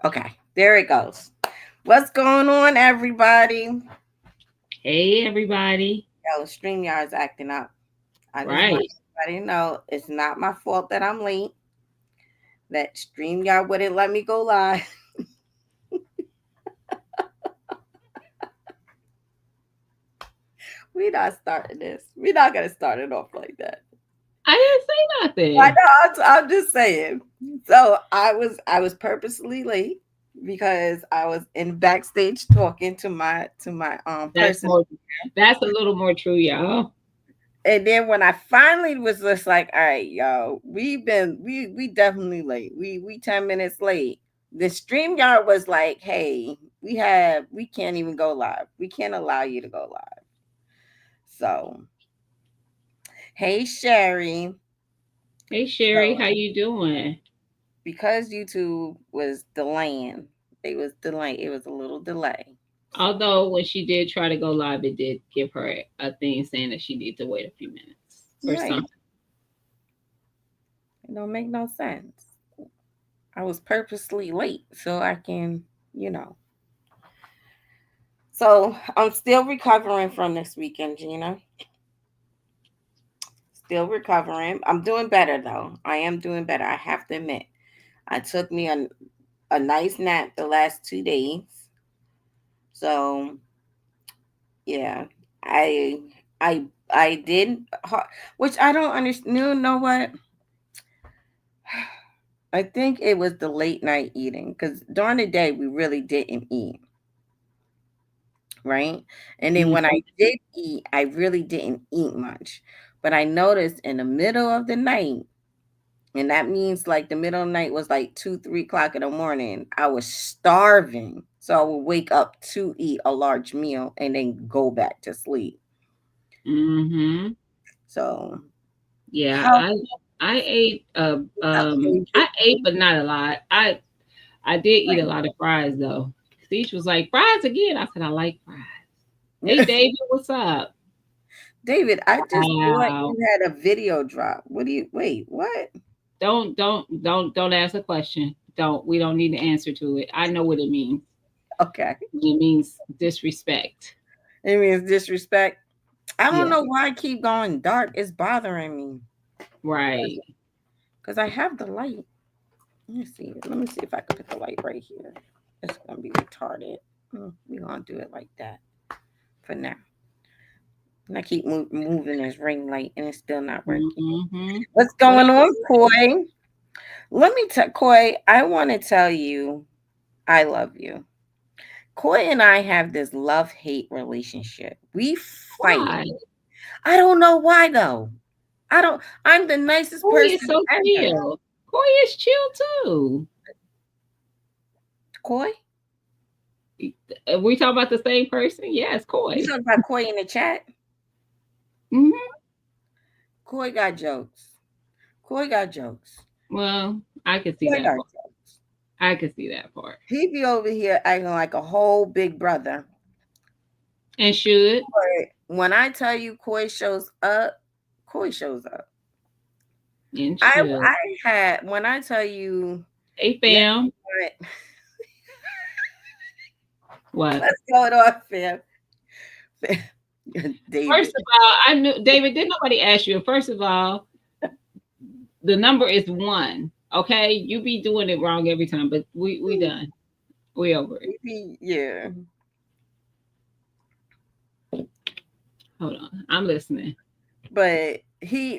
Okay, there it goes. What's going on, everybody? Hey, everybody. Yo, StreamYard's acting up. I just want Right. everybody to know it's not my fault that I'm late. That StreamYard wouldn't let me go live. We not starting this. We're not gonna start it off like that. I didn't say I nothing. know. I'm just saying. So I was purposely late because I was in backstage talking to my That's person. more that's a little more true, y'all. And then when I finally was just like, all right, yo, we definitely late. We 10 minutes late. The StreamYard was like, hey, we can't even go live. We can't allow you to go live. So hey Sherry. Hey, So Sherry, how you doing? because YouTube was delaying, it was a little delay. So Although when she did try to go live, it did give her a thing saying that she needs to wait a few minutes or right. something. It don't make no sense. I was purposely late so I can, you know. So I'm still recovering from this weekend, Gina. Still recovering. I'm doing better though. I am doing better. I have to admit. I took me a nice nap the last 2 days. So yeah, I I I did, which I don't understand. You know what? I think it was the late night eating because during the day we really didn't eat, right? And then when I Mhm. did eat, I really didn't eat much. But I noticed in the middle of the night, and that means like the middle of the night was like 2, 3 o'clock in the morning, I was starving. So I would wake up to eat a large meal and then go back to sleep. Mhm. So Yeah, how I ate okay. I ate but not a lot. I did eat a lot of fries though. Steve was like, "Fries again." I said, "I like fries." Hey, David, what's up? David, I just thought Wow. you had a video drop. What do you wait? What? Don't ask a question. We don't need the answer to it. I know what it means. Okay. It means disrespect. It means disrespect. I don't Yeah, know why I keep going dark. It's bothering me. right. Because I have the light. Let me see. Let me see if I can put the light right here. It's gonna be retarded. We're gonna do it like that for now. And I keep moving this ring light and it's still not working. Hmm. What's What going up? on, Koi? Let me tell Koi, I want to tell you I love you. Koi and I have this love hate relationship. We fight. Why? I don't know why though. I'm the nicest Corey is person so ever. chill. Corey is chill too. Koi? We talking about the same person? Yes, You Corey. talking about Koi in the chat? Hmm. Koi got jokes. Koi got jokes. Well, I could see Koi that got part. jokes. I could see that part. He be over here acting like a whole big brother. And should But when I tell you Koi shows up, Koi shows up. and I should. I had when I tell you Hey, last fam. night, What? what's going on, fam? David. First of all, I knew David. Did nobody ask you? First of all, the number is one. Okay, you be doing it wrong every time, but we done. We over it. Yeah. Hold on, I'm listening. But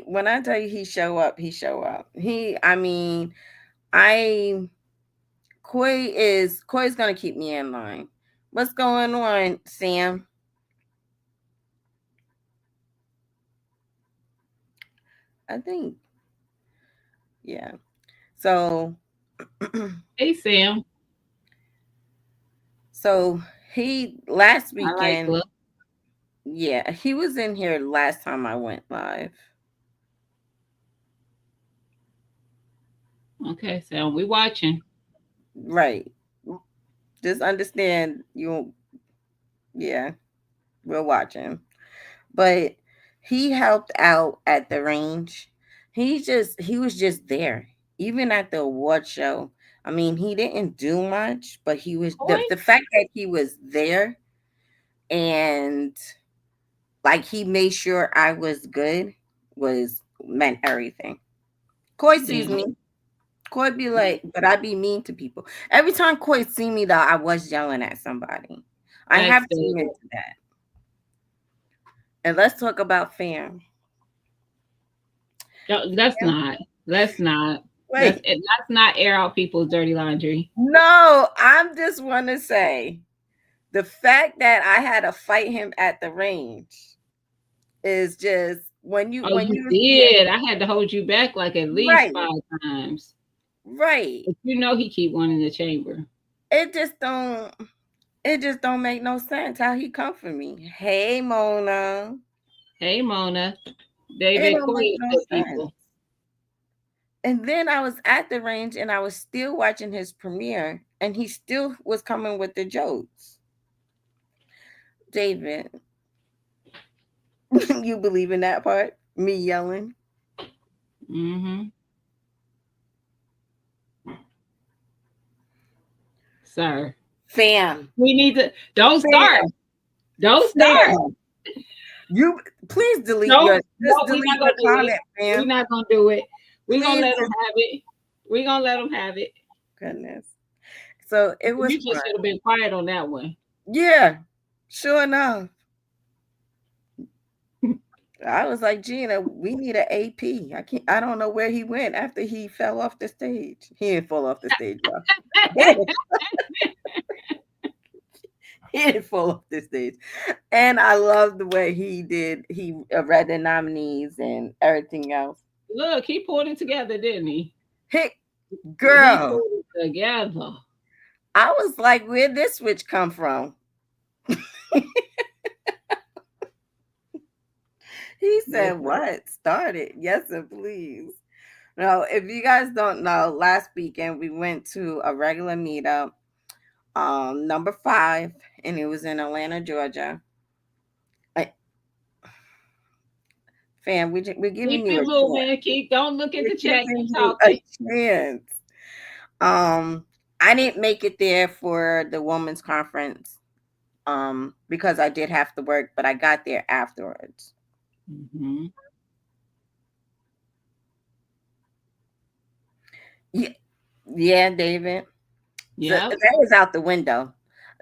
when I tell you he show up, he show up. I mean, I Koi's gonna keep me in line. What's going on, Sam? I think, yeah. So, Hey, Sam. so he last I like weekend, look. yeah, he was in here last time I went live. Okay, Sam. We watching. Right. Just understand you. Yeah, we're watching. But he helped out at the range. He was just there. Even at the award show, I mean, he didn't do much, but he was Boy, the fact that he was there and like he made sure I was good was meant everything. Koi sees damn. me. Koi be like, but I be mean to people. Every time Koi see me though, I was yelling at somebody. I That's have to the admit to that. And let's talk about fam. that's not. Let's not. Wait, Let's not air out people's dirty laundry. no, I'm just want to say the fact that I had to fight him at the range is just Oh, when you you see it did. I had to hold you back like at least right, 5 times. right. But you know he keep one in the chamber. It just don't make no sense how he come for me. Hey Mona. Hey Mona, It David, don't make Corey, no good sense. people. And then I was at the range and I was still watching his premiere and he still was coming with the jokes. David, you believe in that part? Me yelling? Mm-hmm. Sir, Fam. we need to. Don't start. Fam. Don't start. Fam. You please delete No, your no, just we're not delete gonna your do it. comment, We're fam. not gonna do it. We're gonna Please let them just have it. We're gonna let them have it. goodness. So it was You just fun. should have been quiet on that one. Yeah, sure enough. I was like, Gina, we need an AP. I don't know where he went after he fell off the stage. He didn't fall off the stage, y'all. He didn't fall off the stage. And I love the way he did. He read the nominees and everything else. Look, he pulled it together, didn't he? Hey, He girl, pulled it together. I was like, where'd this switch come from? He said, what? Started. Yes, and please. No, if you guys don't know, last weekend we went to a regular meetup, number 5, and it was in Atlanta, Georgia. I, fam, we're giving Keep you it a chance. moving. Don't look at We're the chat. giving Keep you a talking. chance. Um, I didn't make it there for the women's conference because I did have to work, but I got there afterwards. Mm-hmm. Yeah, yeah, David. Yep. That was out the window.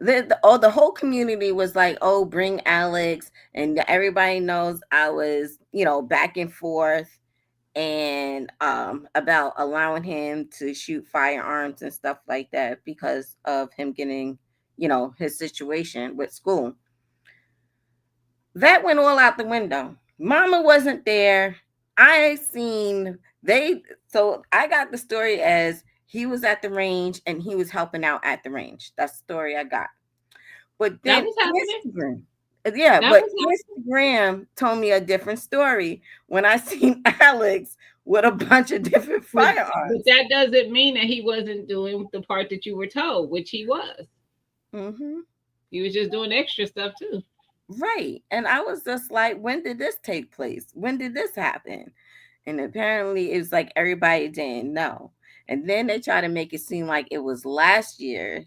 The whole community was like, "Oh, bring Alex," and everybody knows I was, back and forth and about allowing him to shoot firearms and stuff like that because of him getting, his situation with school. That went all out the window. Mama wasn't there. I seen they so I got the story as he was at the range and he was helping out at the range. That's the story I got. But That then was happening. Instagram, yeah, That but was happening. Instagram told me a different story when I seen Alex with a bunch of different But firearms. that doesn't mean that he wasn't doing the part that you were told, which he was. Hmm. He was just doing extra stuff too. Right. And I was just like, when did this take place? When did this happen? And apparently it was like everybody didn't know. And then they try to make it seem like it was last year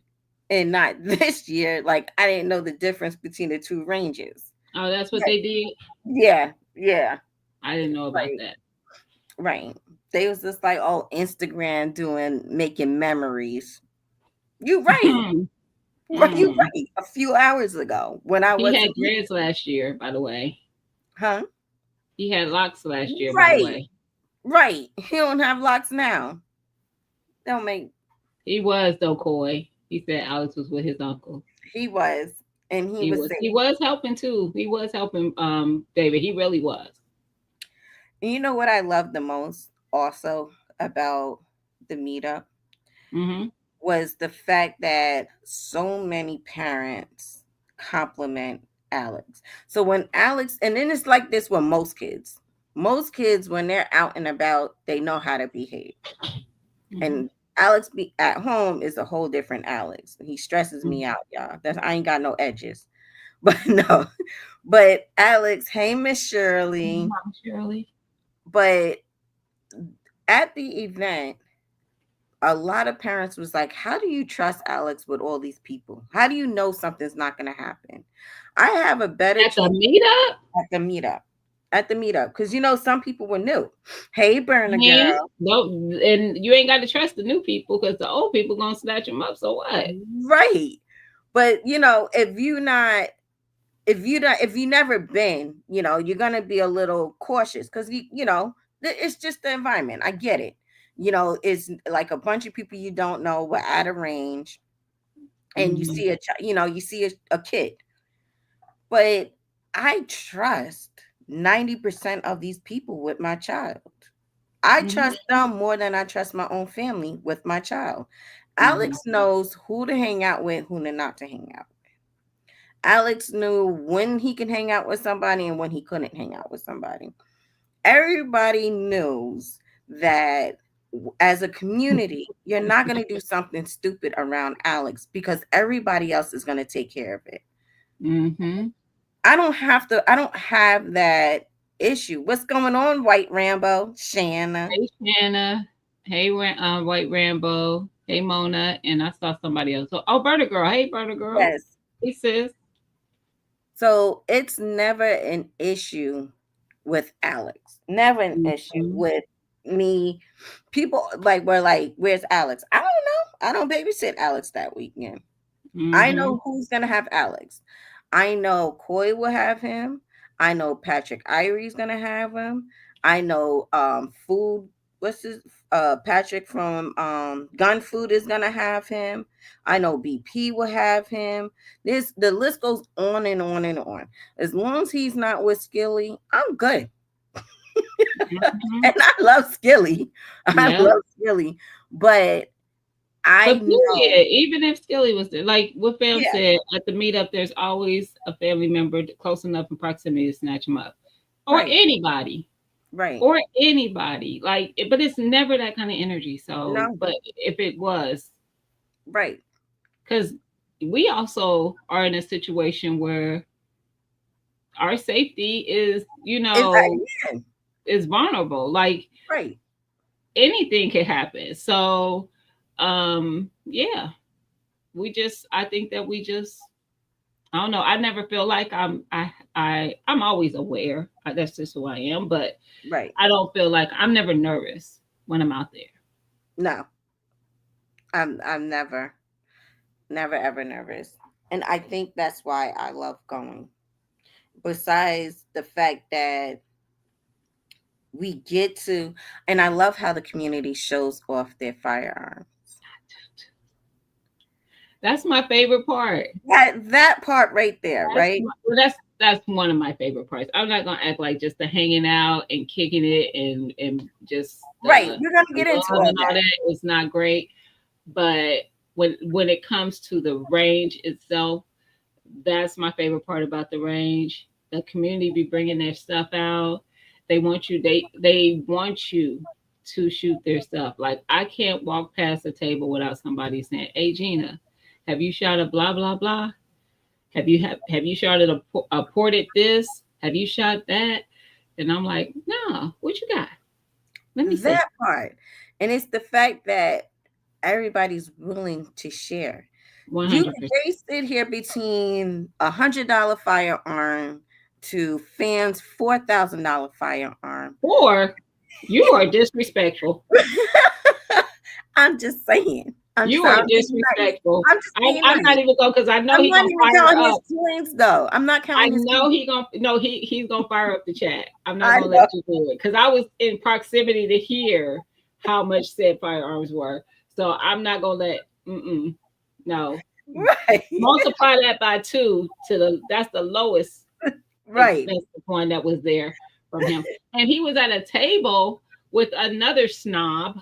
and not this year. Like I didn't know the difference between the two ranges. Oh, that's what Yeah. they did. Yeah. Yeah. I didn't know about Right. that. Right. They was just like, oh, Instagram making memories. You right. Right. You Mm. right. A few hours ago when I He had wasn't dreads last year, by the way. huh? He had locks last year, by the Right. way. Right. He don't have locks now. Don't make He was though, Coy. He said Alex was with his uncle. he was and he He was was. safe. He was helping too. He was helping David. He really was. And you know what I love the most also about the meetup Mm-hmm. was the fact that so many parents compliment Alex. So when Alex, and then it's like this with most kids. Most kids, when they're out and about, they know how to behave. Mm-hmm. And Alex be at home is a whole different Alex. He stresses me Mm-hmm. out, y'all. That's I ain't got no edges. But no. But Alex, hey Miss Shirley. Mom Shirley. But at the event, a lot of parents was like, how do you trust Alex with all these people? How do you know something's not going to happen? I have a better At the chance meetup? at the meetup. At the meetup, because some people were new. Hey, Burner Man, Girl. don't, and you ain't got to trust the new people because the old people gonna snatch them up. So what? Right. But if you never been, you're gonna be a little cautious because it's just the environment. I get it. It's like a bunch of people you don't know were out of range, and you see a kid. But I trust 90% of these people with my child. I trust them more than I trust my own family with my child. Alex knows who to hang out with, who to not to hang out with. Alex knew when he can hang out with somebody and when he couldn't hang out with somebody. Everybody knows that as a community, you're not going to do something stupid around Alex because everybody else is going to take care of it. I don't have that issue. What's going on, White Rambo? Shanna. Hey, Shanna. Hey, White Rambo. Hey, Mona. And I saw somebody else. Oh, Burner Girl. Hey, Burner Girl. Yes. Hey, sis. So it's never an issue with Alex. Never an issue with me. People were like, where's Alex? I don't know. I don't babysit Alex that weekend. I know who's going to have Alex. I know Coy will have him. I know Patrick Irie's going to have him. I know Patrick from Gun Food is going to have him. I know BP will have him. The list goes on and on and on. As long as he's not with Skilly, I'm good. And I love Skilly. I love Skilly. But I know. Even if Skilly was there, like what Fam said, at the meetup, there's always a family member close enough in proximity to snatch him up. Or anybody. Right. Or anybody. But it's never that kind of energy. So, no. But if it was. Right. Because we also are in a situation where our safety is, is vulnerable. Like, right. Anything can happen. So, I think that I don't know. I never feel like I'm always aware. That's just who I am. But right. I don't feel like I'm never nervous when I'm out there. No, I'm never ever nervous. And I think that's why I love going. Besides the fact that we get to, and I love how the community shows off their firearms. That's my favorite part. That part right there, right? That's one of my favorite parts. I'm not gonna act like just the hanging out and kicking it and just right. You're gonna get into all that. It's not great, but when it comes to the range itself, that's my favorite part about the range. The community be bringing their stuff out. They want you. They want you to shoot their stuff. Like I can't walk past a table without somebody saying, "Hey, Gina, have you shot a blah blah blah? Have you shot a ported this? Have you shot that?" And I'm like, "No, what you got? Let me see that part." And it's the fact that everybody's willing to share. 100%. They sit here between $100 firearm to Fam's $4,000 firearm. Or you are disrespectful. I'm just saying. You are disrespectful. I'm not even going because I know he's gonna fire up. Points, though. I'm not counting. I know he's gonna fire up the chat. I'm not gonna let you do it because I was in proximity to hear how much said firearms were. So I'm not gonna let. No. Right. Multiply that by 2 that's the lowest. Right. That's the point that was there from him, and he was at a table with another snob.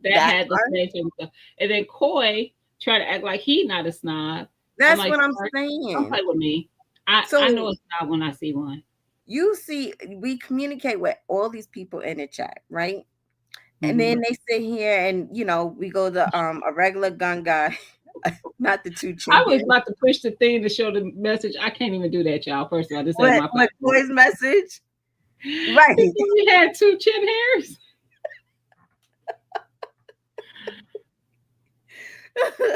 That had the same stuff. And then Coy tried to act like he's not a snob. That's what I'm saying. Don't play with me. I know a snob when I see one. You see, we communicate with all these people in the chat, right? And then they sit here and we go to a regular gun guy, not the 2 chin. I was about to push the thing to show the message. I can't even do that, y'all. First of all, this ain't my Coy's message. Right. We had 2 chin hairs.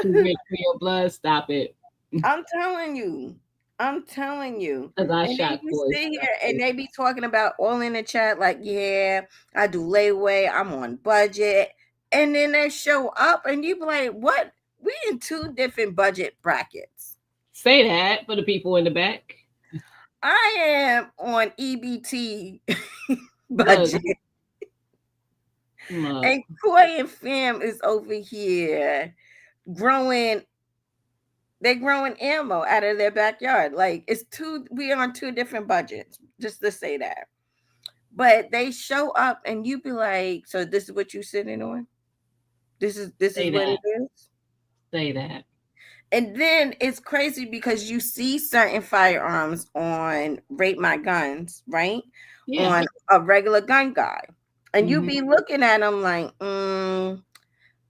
Too rich for your blood. Stop it. I'm telling you. I'm telling you. Because I And then shot you Corey sit stuff here and too. they be talking about all in the chat, like, yeah, I do layaway, I'm on budget. And then they show up and you be like, what? We in two different budget brackets. Say that for the people in the back. I am on EBT Look, budget. look. And Koi and Fam is over here growing, they're growing ammo out of their backyard. Like it's two, we on two different budgets, just to say that. But they show up and you be like, so this is what you sitting on? This is Say what that. it is. Say that. And then it's crazy because you see certain firearms on Rate My Guns, right? Yeah. On a regular gun guy. And you Mhm. be looking at them like,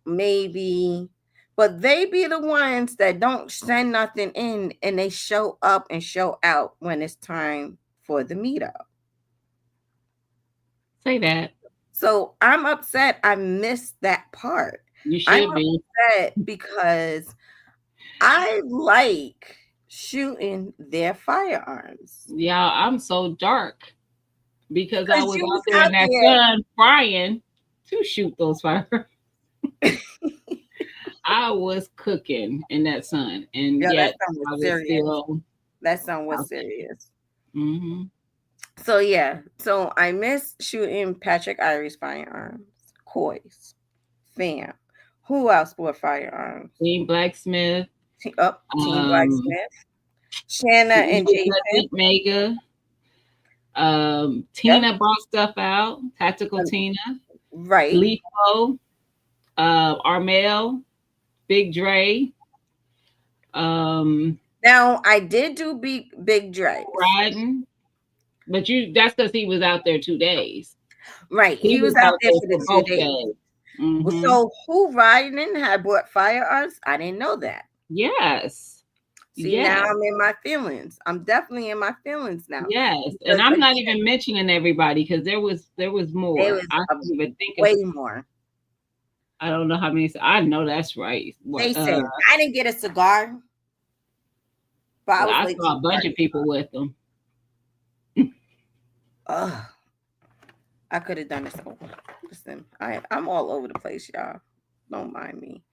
maybe. But they be the ones that don't send nothing in and they show up and show out when it's time for the meetup. Say that. So I'm upset I missed that part. You I'm should be. upset because I like shooting their firearms. Yeah, I'm so dark because I Because was you was out there in out that there. sun frying to shoot those fireworks. I was cooking in that sun, and Yeah, that yet sound I was was serious. still That sound was out there. serious. Mm-hmm. So yeah, so I miss shooting Patrick Iry's firearms, Coys, Fam. Who else bought firearms? Team Blacksmith, Team um, Blacksmith, Shanna and Jason. Mega. Yep. Tina brought stuff out. Tactical Tina, Right. Lethal, Armel, Big Dre. Now I did do Big Dre. Riding, but that's because he was out there 2 days. Right. He was out there for the 2 days. Mm-hmm. So who riding had bought firearms? I didn't know that. Yes. See, now I'm in my feelings. I'm definitely in my feelings now. Yes, and I'm not even mentioning everybody because there was more. There was I don't even think way more. I don't know how many. I know that's right. They said I didn't get a cigar, but I saw a bunch of people with them. I could have done this. Listen, I'm all over the place, y'all. Don't mind me.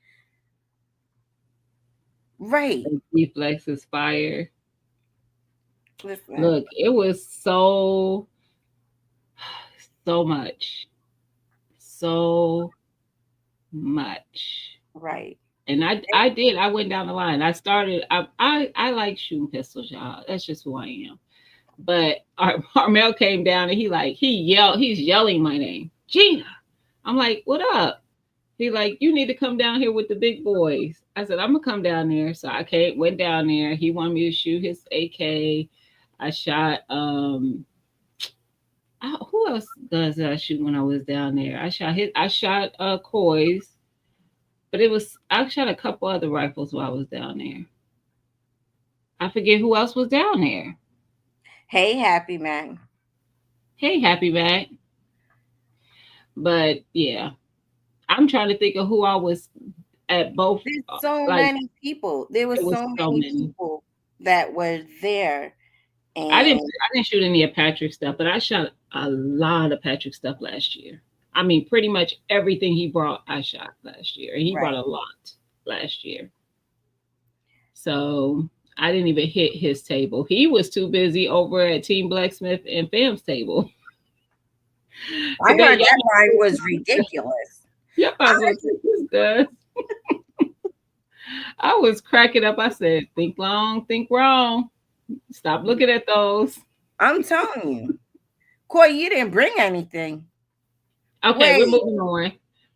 Right. Reflex is fire. Listen. Look, it was so much. So much. Right. And I did. I went down the line. I started. I like shooting pistols, y'all. That's just who I am. But Armel came down and he's yelling my name, Gina. I'm like, what up? He like, you need to come down here with the big boys. I said, I'm gonna come down there. So I went down there. He wanted me to shoot his AK. I shot who else does I shoot when I was down there? I shot Coys. But I shot a couple other rifles while I was down there. I forget who else was down there. Hey, Happy Man. Hey, Happy Man. But yeah, I'm trying to think of who I was at both. There's so many people. There was so many people that were there. And I didn't shoot any of Patrick's stuff, but I shot a lot of Patrick's stuff last year. I mean, pretty much everything he brought, I shot last year. And he brought a lot last year. So I didn't even hit his table. He was too busy over at Team Blacksmith and Fam's table. I heard that line was ridiculous. Yep, I was good. I was cracking up. I said, think long, think wrong. Stop looking at those. I'm telling you. Coy, you didn't bring anything. Okay, we're moving on.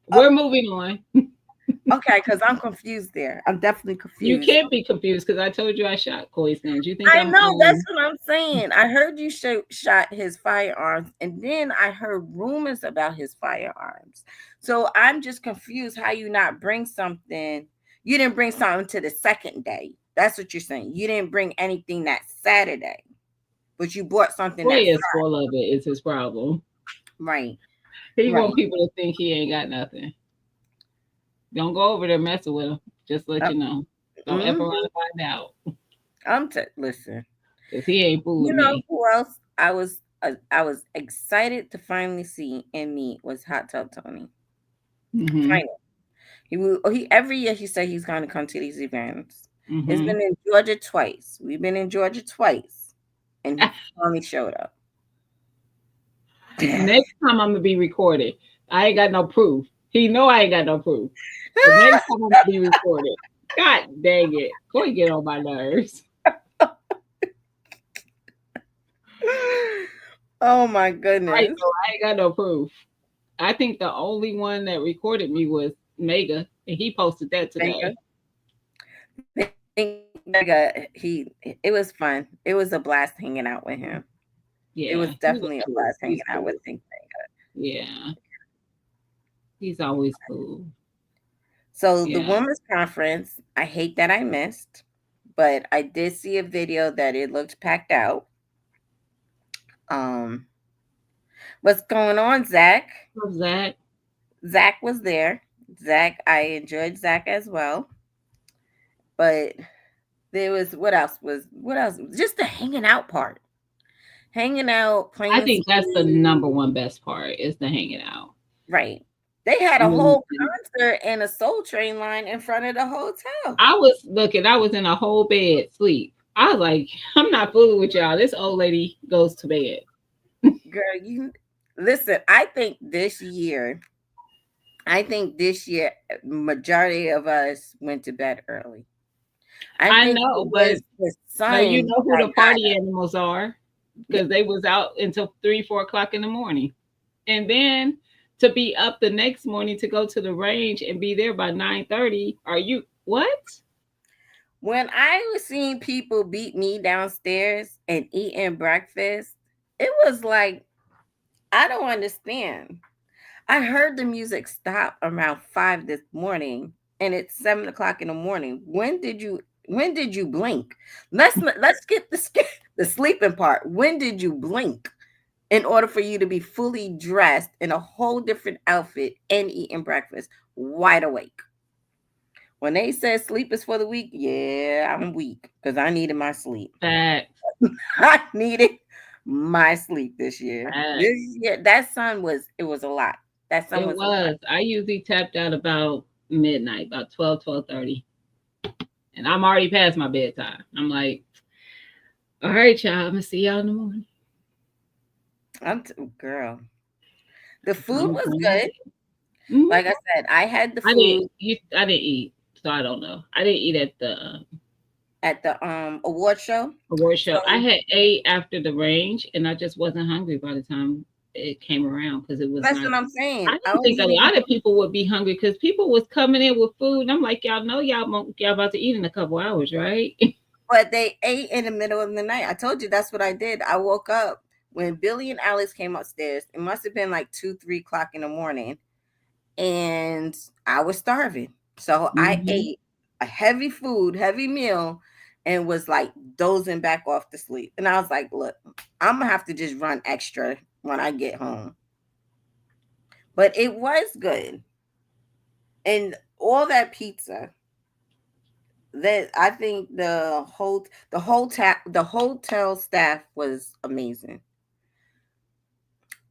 We're moving on. Okay, because I'm confused there. I'm definitely confused. You can't be confused because I told you I shot Coy's guns. You think I know, that's what I'm saying. I heard you shot his firearms, and then I heard rumors about his firearms. So I'm just confused how you not bring something. You didn't bring something to the second day. That's what you're saying. You didn't bring anything that Saturday, but you brought something. Coy is full of it. Is his problem. Right. He want people to think he ain't got nothing. Don't go over there messing with him. Just let you know. Don't ever Mhm. want to find out Listen. because he ain't You fooling know me. who else I was excited to finally see and meet was Hot Tub Tony. Mm-hmm. Finally. He every year he said he's going to come to these events. He's Mm-hmm. been in Georgia twice. We've been in Georgia twice, and he finally showed up. Next time I'm gonna be recorded. I ain't got no proof. He know I ain't got no proof. But next time I'm gonna be recorded. God dang it. Go and get on my nerves. Oh my I goodness. know I ain't got no proof. I think the only one that recorded me was Mega, and he posted that Mega. today. It was fun. It was a blast hanging out with him. It was Yeah, he was definitely a cool. blast hanging He's out with cool. Think. Yeah, he's always cool. So the Yeah. women's conference, I hate that I missed, but I did see a video that it looked packed out. Um, what's going on, Zach? What's that? Zach was there. Zach, I enjoyed Zach as well. But there was what else? Just the hanging out part. Hanging out, I playing think that's the sports. number one best part is the hanging out. Right. They had I a mean, whole concert and a Soul Train line in front of the hotel. I was looking, I was in a whole bed sleep. I was like, I'm not fooling with y'all. This old lady goes to bed. Girl, you listen, I think this year majority of us went to bed early. I I think know, it was the but you sun know who that the got party us. animals are Yeah, because they was out until 3, 4 o'clock in the morning. And then to be up the next morning to go to the range and be there by 9:30. Are you what? when I was seeing people beat me downstairs and eating breakfast, it was like I don't understand. I heard the music stop around 5 this morning, and it's 7 o'clock in the morning. When did you blink? Let's get the sleeping part. When did you blink in order for you to be fully dressed in a whole different outfit and eating breakfast, wide awake? When they said sleep is for the weak, yeah, I'm weak because I needed my sleep. Facts. I needed my sleep this year. This Facts. year, that sun was it was a lot. That sun It was a lot. was. I usually tapped out about midnight, about 12, 12:30. And I'm already past my bedtime. I'm like, all right, y'all, I'm gonna see y'all in the morning. Girl. The food I'm was going to good. bed. Mhm. Like I said, I had the I didn't food I didn't eat, so I don't know. I didn't eat at the at the award show. award So show. I had ate after the range, and I just wasn't hungry by the time it came around because it was that's not. what I'm I saying. I didn't think a wasn't even lot of people would be hungry because people was coming in with food, and I'm like, y'all know y'all about to eat in a couple hours, right? but they ate in the middle of the night. I told you that's what I did. I woke up when Billy and Alex came upstairs. It must have been like 2, 3 o'clock in the morning, and I was starving. So I Hmm. ate a heavy meal, and was like dozing back off to sleep. And I was like, look, I'm gonna have to just run extra when I get home. But it was good. And all that pizza that I think the hotel staff was amazing.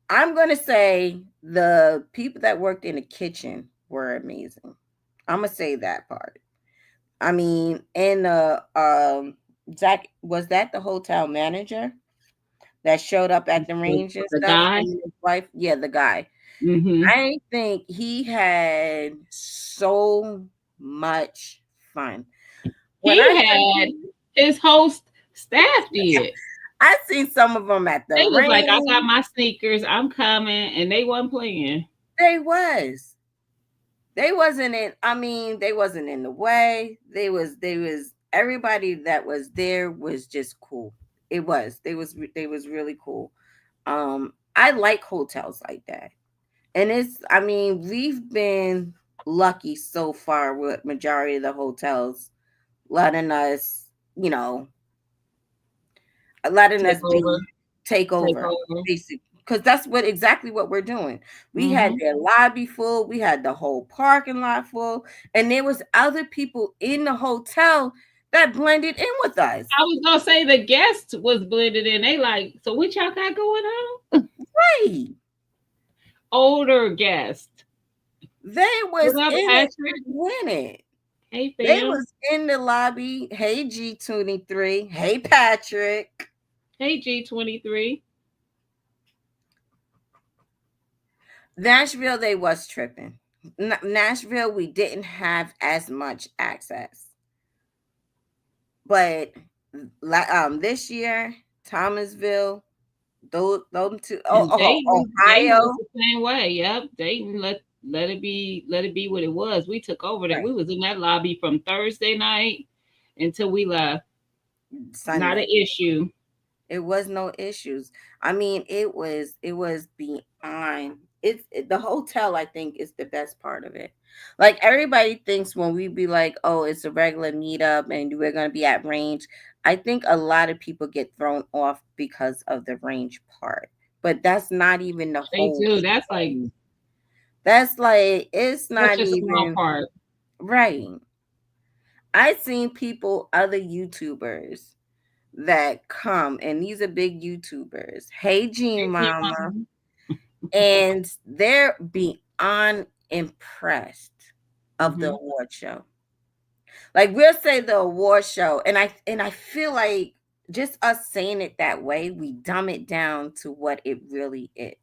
I'm gonna say the people that worked in the kitchen were amazing. I'm gonna say that part. I mean, and Zach, was that the hotel manager that showed up at the range and The stuff? guy. Him and his wife, yeah, the guy. Hmm. I think he had so much fun. When I He heard had his host staff did. I seen some of them at the They was like, I got range. my sneakers, I'm coming, and they wasn't playing. They was. They wasn't in. I mean, they wasn't in the way. They was. Everybody that was there was just cool. It was. They was really cool. I like hotels like that. And it's, I mean, we've been lucky so far with majority of the hotels letting us, letting Take us be over. take Take over, over. basically. because that's exactly what we're doing. We had Mm-hmm. their lobby full, we had the whole parking lot full, and there was other people in the hotel that blended in with us. I was gonna say the guest was blended in. They like, so what y'all got going on? Right. Older guest. They was What up, in it Patrick? to win it. Hey, They fam. was in the lobby. Hey G23. Hey Patrick. Hey, G23. Nashville, they was tripping. Nashville, we didn't have as much access. But this year, Thomasville, those two, And Dayton Ohio, was the same way. Yep, Dayton let it be what it was. We took over that. right, We was in that lobby from Thursday night until we left. Not an Sunday. issue. It was no issues. I mean, it was beyond. The hotel, I think, is the best part of it. Like everybody thinks when we be like, oh, it's a regular meetup and we're gonna be at range. I think a lot of people get thrown off because of the range part. But that's not even the They whole do. That's like thing. That's like it's such not a small even part. right. I seen people, other YouTubers that come, and these are big YouTubers. Hey, Gene Hey, G Mama, Mama. and they're beyond impressed of the Mm-hmm. award show. Like we'll say the award show, and I feel like just us saying it that way, we dumb it down to what it really is.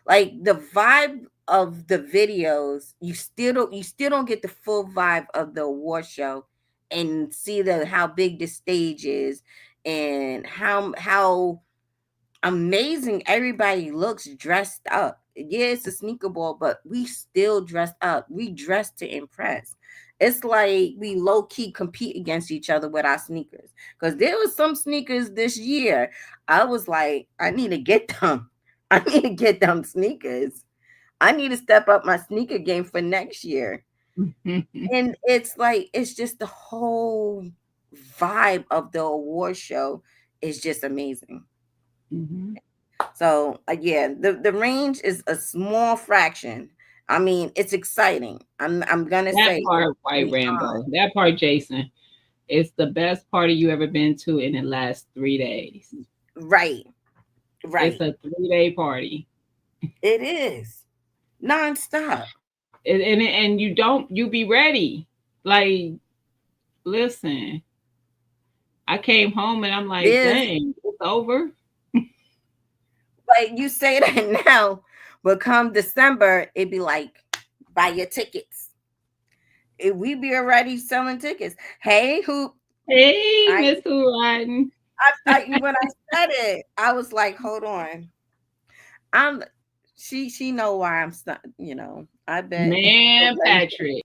Like the vibe of the videos, you still don't get the full vibe of the award show and see the how big the stage is and how amazing everybody looks dressed up. Yeah, it's a sneaker ball, but we still dressed up. We dress to impress. It's like we low key compete against each other with our sneakers. Because there was some sneakers this year. I was like, I need to get them. I need to get them sneakers. I need to step up my sneaker game for next year. And it's like, it's just the whole vibe of the award show is just amazing. Mm-hmm. So yeah, the range is a small fraction. I mean, it's exciting. I'm gonna That say part, White beyond. Rambo. That part, Jason. It's the best party you ever been to in the last 3 days. Right, It's right. a 3 day party. It is nonstop. And you be ready. Like, listen, I came home and I'm like, There's dang, it's over. like you say that now, but come December, it'd be like buy your tickets. We be already selling tickets. Hey, who Hey, I Miss Horizon. when I said it, I was like, hold on. I'm she know why I'm stuck, I bet Man, Patrick.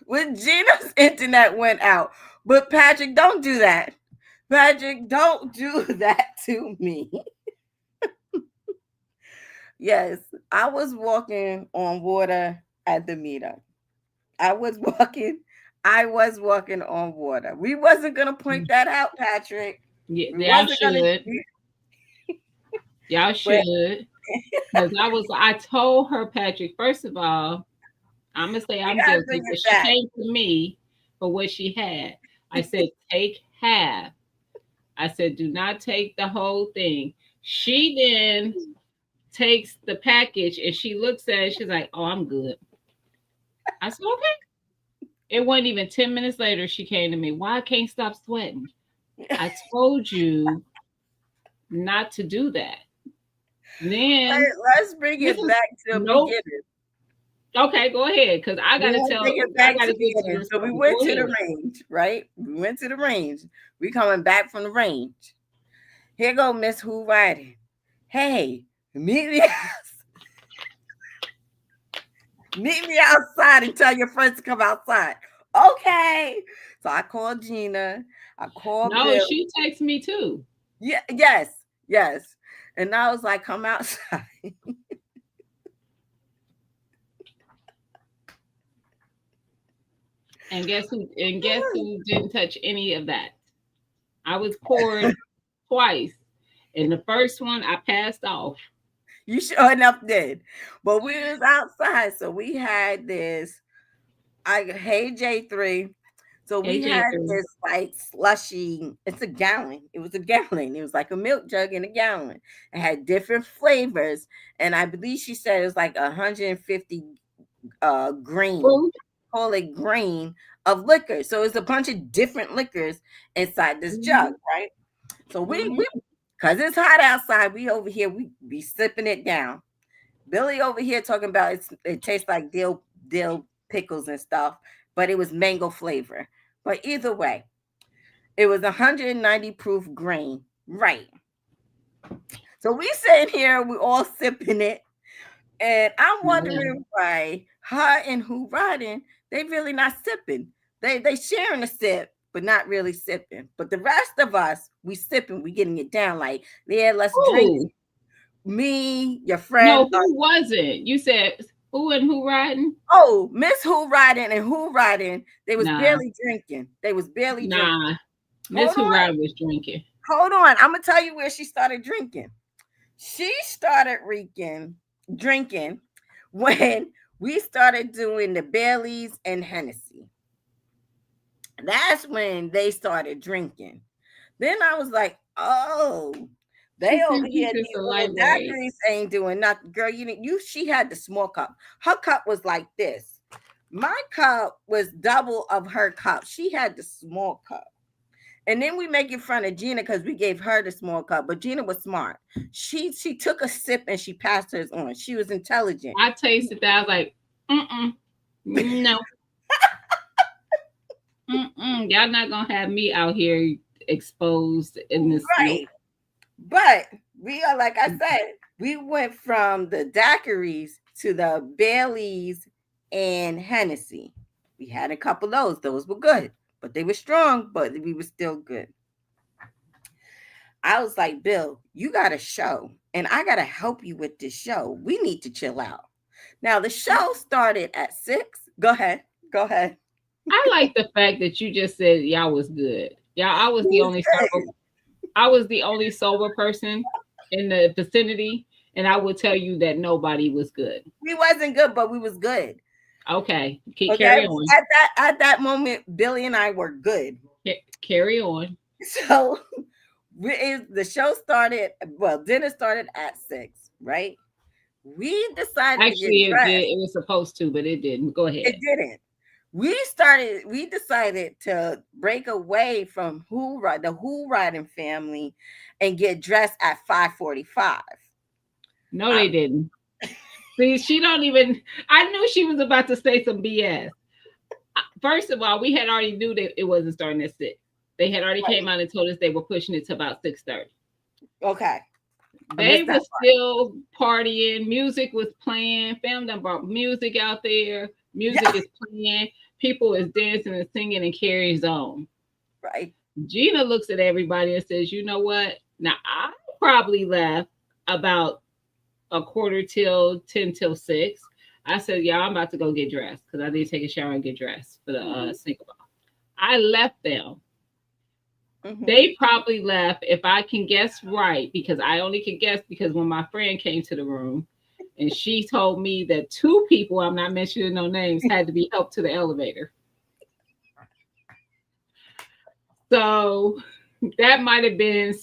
when Gina's internet went out. But Patrick, don't do that. Patrick, don't do that to me. Yes, I was walking on water at the meetup. I was walking, I was walking on water. We wasn't gonna point that out, Patrick. Yeah, We y'all wasn't gonna should. Y'all but should. Because I told her, Patrick, first of all, I'm going to say we I'm gotta bring guilty, but it she back. came to me for what she had. I said, take half. I said, do not take the whole thing. She then takes the package and she looks at it. She's like, oh, I'm good. I said, okay. It wasn't even 10 minutes later. She came to me. Why I can't stop sweating? I told you not to do that. Then Let's bring this it is back to the nope. beginning. Okay, go ahead. Cause I We gotta want to tell take it I back to gotta the get to beginning. the So we story. went Go to the ahead. range, right? We went to the range. We coming back from the range. Here go Miss Who Riding. Hey, meet me meet me outside and tell your friends to come outside. Okay. So I called Gina. I called No, Bill. she texts me too. Yeah, yes, yes. And I was like, come outside. And guess who didn't touch any of that? I was poured twice. And the first one I passed off. You sure enough did. But we was outside, so we had this. Hey J3. So we had AJ3. this like slushy. It's a gallon. It was a gallon. It was like a milk jug in a gallon. It had different flavors, and I believe she said it was like 150 grain. Fruit. Call it grain of liquor. So it's a bunch of different liquors inside this jug, right? So we because it's hot outside, we over here we be sipping it down. Billy over here talking about it tastes like dill pickles and stuff, but it was mango flavor. But either way, it was 190 proof grain, right? So we sitting here, we all sipping it, and I'm wondering why her and Who Riding, they really not sipping. They sharing a sip, but not really sipping. But the rest of us, we sipping, we getting it down. Like, yeah, let's drink. Ooh. Me, your friend. No, who wasn't? You said who and Who Riding? Oh, Miss Who Riding and Who Riding, they was Nah. barely drinking. They was barely drinking. Nah. Miss Who Riding was drinking. Hold on. I'm gonna tell you where she started drinking. She started drinking when we started doing the Baileys and Hennessy. That's when they started drinking. Then I was like, oh, they over here, these little daiquiris ain't doing nothing. Girl, she had the small cup. Her cup was like this. My cup was double of her cup. She had the small cup. And then we making fun of Gina because we gave her the small cup. But Gina was smart. She took a sip and she passed hers on. She was intelligent. I tasted that. I was like, no. Y'all not gonna have me out here exposed in this. Right. But we are, like I said, we went from the daiquiris to the Baileys and Hennessy. We had a couple of those. Those were good. But they were strong, but we were still good. I was like, Bill, you got a show, and I got to help you with this show. We need to chill out. Now, the show started at 6. Go ahead. I like the fact that you just said y'all was good. Yeah, I was the only sober person in the vicinity, and I will tell you that nobody was good. We wasn't good, but we was good. Okay, carry on. At that moment, Billy and I were good. Carry on. So the show started. Well, dinner started at 6, right? We decided. Actually, it was supposed to, but it didn't. Go ahead. It didn't. We decided to break away from the Who Riding family and get dressed at 5:45. No, they didn't. See, she don't even. I knew she was about to say some BS. First of all, we had already knew that it wasn't starting at 6. They had already came out and told us they were pushing it to about 6:30. Okay. They were still partying. Music was playing. Fam done brought music out there. Music is playing. People is dancing and singing and carries on. Right. Gina looks at everybody and says, you know what? Now, I probably left about 10:45. I said, y'all, I'm about to go get dressed because I need to take a shower and get dressed for the single ball. I left them. They probably left, if I can guess right, because I only can guess because when my friend came to the room and she told me that 2 people, I'm not mentioning no names, had to be helped to the elevator. So that might have been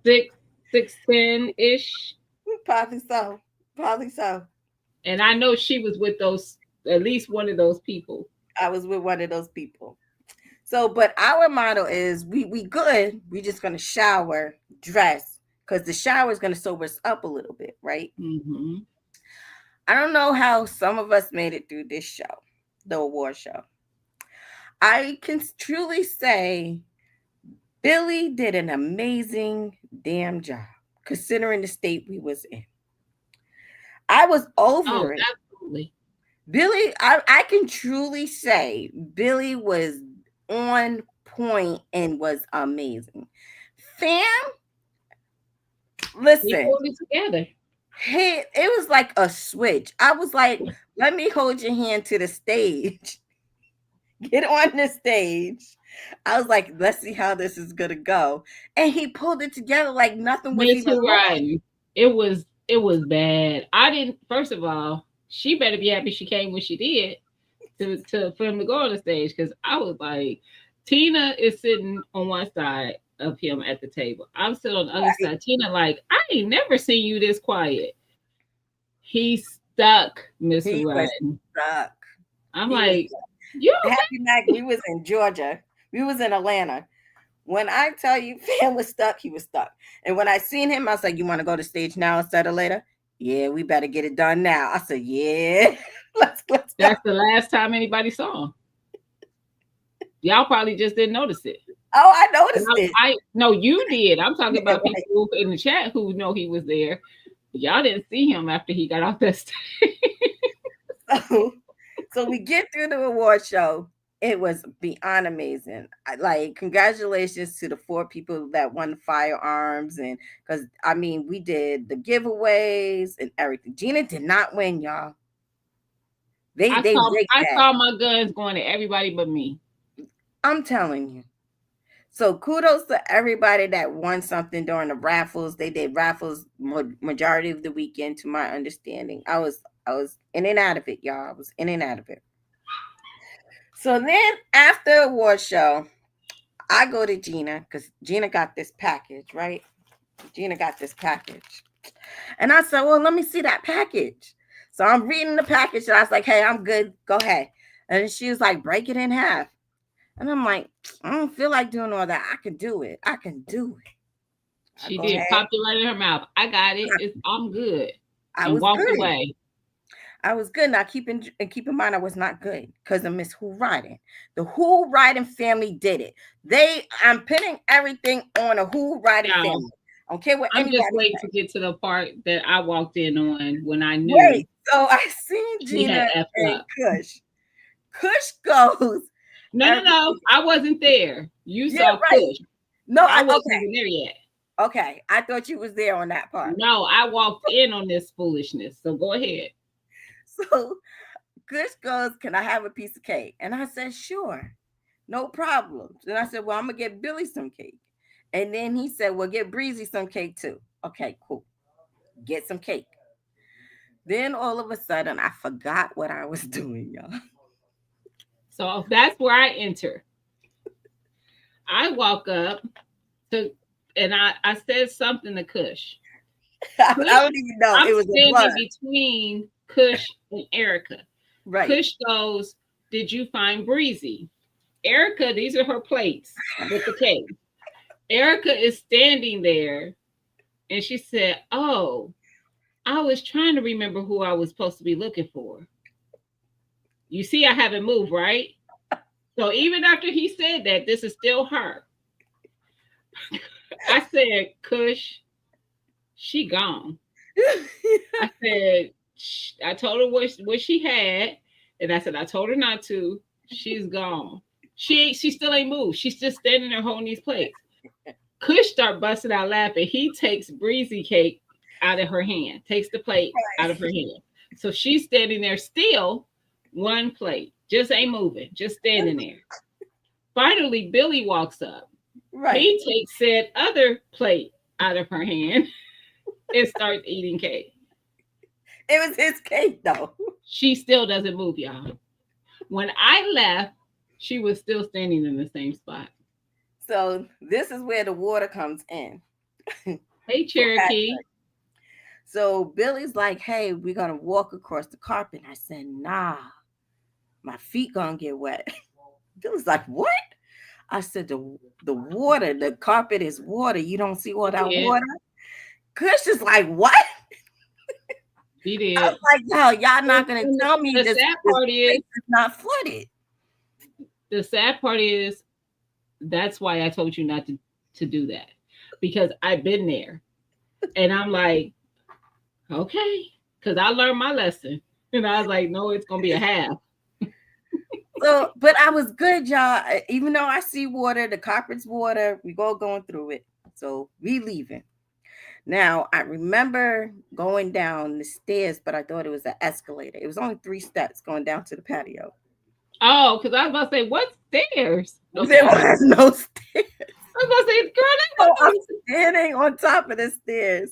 6:10-ish. Probably so. And I know she was with at least one of those people. I was with one of those people. So, but our motto is we good. We just gonna shower, dress, because the shower is gonna sober us up a little bit, right? Mm-hmm. I don't know how some of us made it through this show, the award show. I can truly say Billy did an amazing damn job, considering the state we was in. I was over it. Absolutely. Billy, I can truly say Billy was on point and was amazing. Fam, listen. We pulled it together. Hey, it was like a switch. I was like, let me hold your hand to the stage. get on the stage. I was like, let's see how this is gonna go. And he pulled it together like nothing was Miss even Who wrong. Riding. It was bad. I didn't. First of all, she better be happy she came when she did to for him to go on the stage because I was like, Tina is sitting on one side of him at the table. I'm sitting on the other Right. side. Tina like, I ain't never seen you this quiet. He stuck, Miss He was Horizon. stuck. I'm He was like, you Happy Mac. We was in Georgia. We was in Atlanta. When I tell you Fan was stuck, he was stuck. And when I seen him, I was like, you want to go to stage now instead of later? Yeah, we better get it done now. I said, yeah, let's go. that's the last time anybody saw him. Y'all probably just didn't notice it. Oh, I noticed it. I no, you did. I'm talking Yeah, about people in the chat who know he was there. Y'all didn't see him after he got off that stage. right. So we get through the award show. It was beyond amazing. Like, congratulations to the 4 people that won firearms, and because I mean, we did the giveaways and everything. Gina did not win, y'all. They rigged I that. saw my guns going at everybody but me. I'm telling you. So kudos to everybody that won something during the raffles. They did raffles majority of the weekend, to my understanding. I was in and out of it, y'all. I was in and out of it. So then after award show, I go to Gina because Gina got this package, right? Gina got this package. And I said, well, let me see that package. So I'm reading the package and I was like, hey, I'm good. Go ahead. And she was like, break it in half. And I'm like, I don't feel like doing all that. I can do it. I can do it. I She go did ahead. popped it right in her mouth. I got it. I'm good. I And was walked good. away. I was good. Now keep in mind I was not good because of Miss Who Riding. The Who Riding family did it. I'm pinning everything on a Who Riding Now, family. I don't care what I'm just anybody waiting to says. get to the part that I walked in on when I knew Wait, so I seen he had Gina effed and up. Kush. Kush goes. No, no, no. I wasn't there. You Yeah, saw right. Kush. No, I wasn't okay. even there yet. Okay. I thought you was there on that part. No, I walked in on this foolishness. So go ahead. So Kush goes, can I have a piece of cake? And I said, sure. No problem. And I said, well, I'm gonna get Billy some cake. And then he said, well, get Breezy some cake too. Okay, cool. Get some cake. Then all of a sudden I forgot what I was doing, y'all. So that's where I enter. I walk up to, and I said something to Kush. I Kush, don't even know. I'm It was a blur. standing between Kush and Erica. Right. Kush goes, did you find Breezy? Erica, these are her plates with the cake. Erica is standing there and she said, oh, I was trying to remember who I was supposed to be looking for. You see, I haven't moved, right? So even after he said that, this is still her. I said, Kush, she gone. I said, I told her what she had, and I said, I told her not to. She's gone. She still ain't moved. She's just standing there holding these plates. Kush start busting out laughing. He takes Breezy cake out of her hand, takes the plate out of her hand. So she's standing there still, one plate, just ain't moving, just standing there. Finally, Billy walks up. Right. He takes said other plate out of her hand and starts eating cake. It was his cake though. She still doesn't move, y'all. When I left, she was still standing in the same spot. So this is where the water comes in. Hey, Cherokee. So Billy's like, hey, we're gonna walk across the carpet. I said, nah, my feet gonna get wet. Billy's like, what? I said, the water, the carpet is water. You don't see all that water? Kush is like, what? He did. I was like, no, y'all not gonna tell me the this, sad this part place is not flooded. The sad part is that's why I told you not to do that. Because I've been there. And I'm like, okay. Because I learned my lesson. And I was like, no, it's gonna be a half. So, but I was good, y'all. Even though I see water, the carpet's water, we go going through it. So we leaving. Now I remember going down the stairs, but I thought it was an escalator. It was only 3 steps going down to the patio. Oh, because I was about to say, what stairs? There Okay. was no stairs. I was about to say, girl, So that I'm was standing on top of the stairs,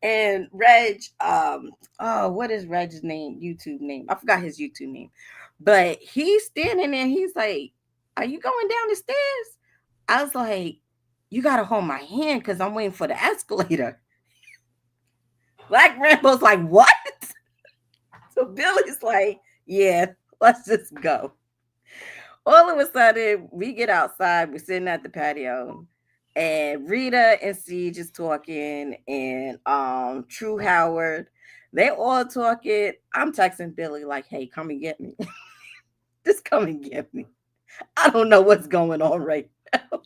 and Reg, oh, what is Reg's name? YouTube name? I forgot his YouTube name, but he's standing there. He's like, "Are you going down the stairs?" I was like, "You gotta hold my hand because I'm waiting for the escalator." Black Rambo's like, "What?" So Billy's like, "Yeah, let's just go." All of a sudden, we get outside. We're sitting at the patio, and Rita and Siege is talking, and True Howard, they all talking. I'm texting Billy like, "Hey, come and get me. Just come and get me. I don't know what's going on right now."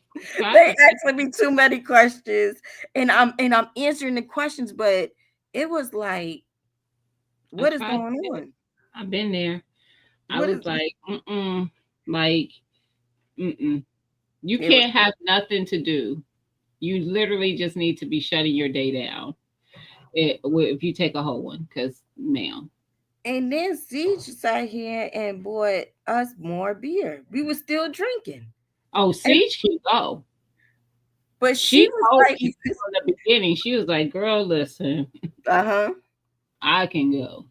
They asking me too many questions, and I'm answering the questions, but it was like, I what is tried going it. on? I've been there. I What was is like, like, mm-mm. You it? can't have nothing to do. You literally just need to be shutting your day down. If you take a whole one, because ma'am. And then Siege sat here and bought us more beer. We were still drinking. Oh, And Siege can go. but she She was told like, me from the beginning. She was like, "Girl, listen, uh-huh. I can go.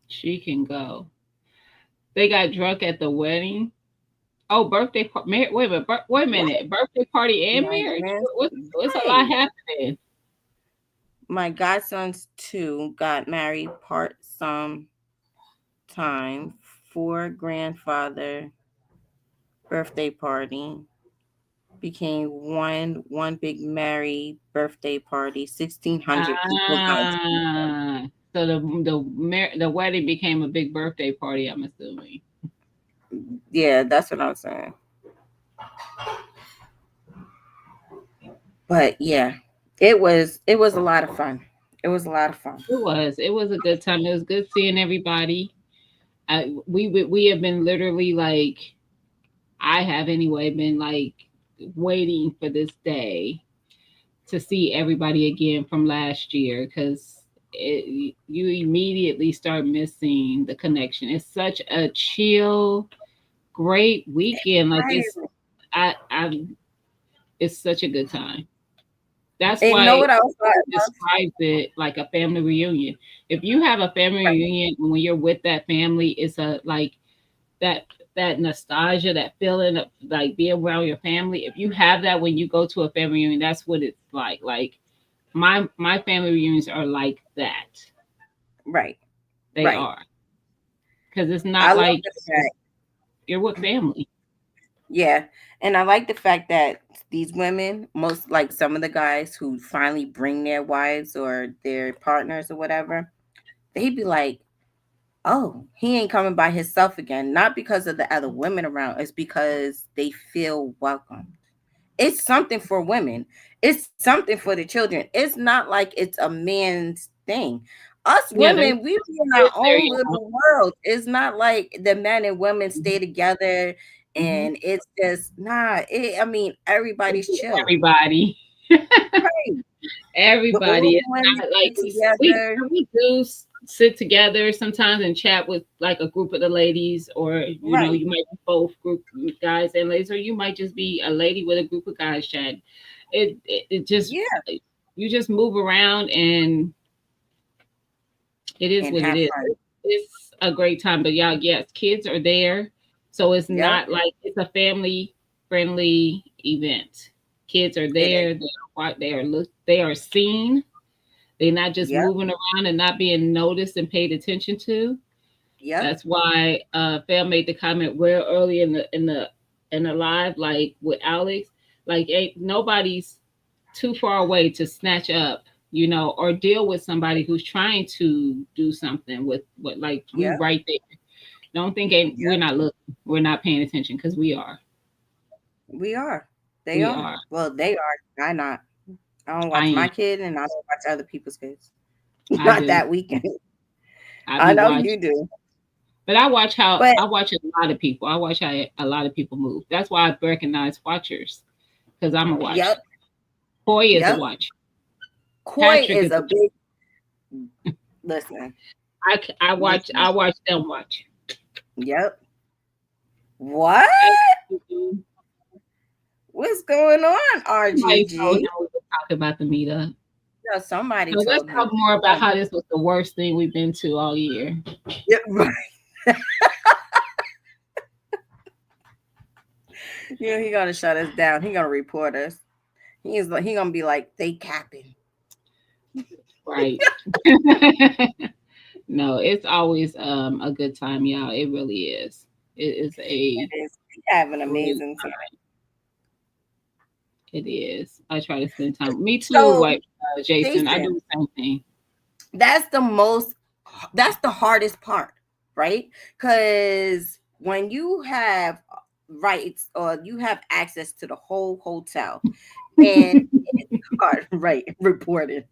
She can go." They got drunk at the wedding. Oh, birthday party. Wait a minute. Wait a What? minute. Birthday party and My marriage. grandson, What's a lot right. happening? My godsons too got married part some time for grandfather birthday party. Became one big merry birthday party. 1,600 people got together. Ah, so the wedding became a big birthday party. I'm assuming. Yeah, that's what I'm saying. But yeah, it was a lot of fun. It was a lot of fun. It was. It was a good time. It was good seeing everybody. We have been literally like, I have anyway been like waiting for this day to see everybody again from last year, because you immediately start missing the connection. It's such a chill, great weekend. Like Right. I it's such a good time. That's And you know why what else I love? describes it like a family reunion. If you have a family Right. reunion when you're with that family, it's a like that that nostalgia, that feeling of like being around your family. If you have that when you go to a family reunion, that's what it's like. Like my family reunions are like that. Right. They Right. are, because it's I not love like the fact, you're with family. yeah. And I like the fact that these women, most like some of the guys who finally bring their wives or their partners or whatever, they be like, oh, he ain't coming by himself again. Not because of the other women around, it's because they feel welcome. It's something for women. It's something for the children. It's not like it's a man's thing. Us Yeah, they women, we be in our kids there, own little world. It's not like the men and women stay together mm-hmm. and it's just nah. I mean, everybody's chill. Everybody. Right. The Everybody. older It's women not like stay together. we do sit together sometimes and chat with like a group of the ladies, or Right. you might be both group guys and ladies, or you might just be a lady with a group of guys chatting. It just, Yeah. you just move around, and it is And what it have is. fun. It's a great time, but y'all, yes, kids are there, so it's Yep. not like it's a family friendly event. Kids are It is. there. They are seen. They're not just Yep. moving around and not being noticed and paid attention to. Yep. That's why Phil made the comment real early in the live, like with Alex, like ain't nobody's too far away to snatch up, or deal with somebody who's trying to do something with what, like, we Yep. right there. Don't think we're Yep. not looking, we're not paying attention, because we are. We are. They We are. are. Well, they are. I not. I don't I watch am. my kid and I don't watch other people's kids. I Not do. that weekend. I I be know watching. you do. But But I watch a lot of people. I watch how a lot of people move. That's why I recognize watchers, because I'm a watcher. yep, Boy is a yep. watcher. Koi Patrick is is. a big listen. I watch. Listen. I watch them watch. Yep. What? Mhm. What's going on, Somebody told him RGG? we were talking about the meetup. No, somebody So let's told talk him. more about how this was the worst thing we've been to all year. Yeah, right. You know, he gonna shut us down. He gonna report us. He gonna be like, they capping. Right. No, it's always a good time, y'all. It really is. It is a It is. We have an great amazing time. time. It is. I try to spend time. Me too, So, like Jason. I do Jason, the same thing. that's the most. That's the hardest part, right? Because when you have rights or you have access to the whole hotel, and it's hard, right? Reported.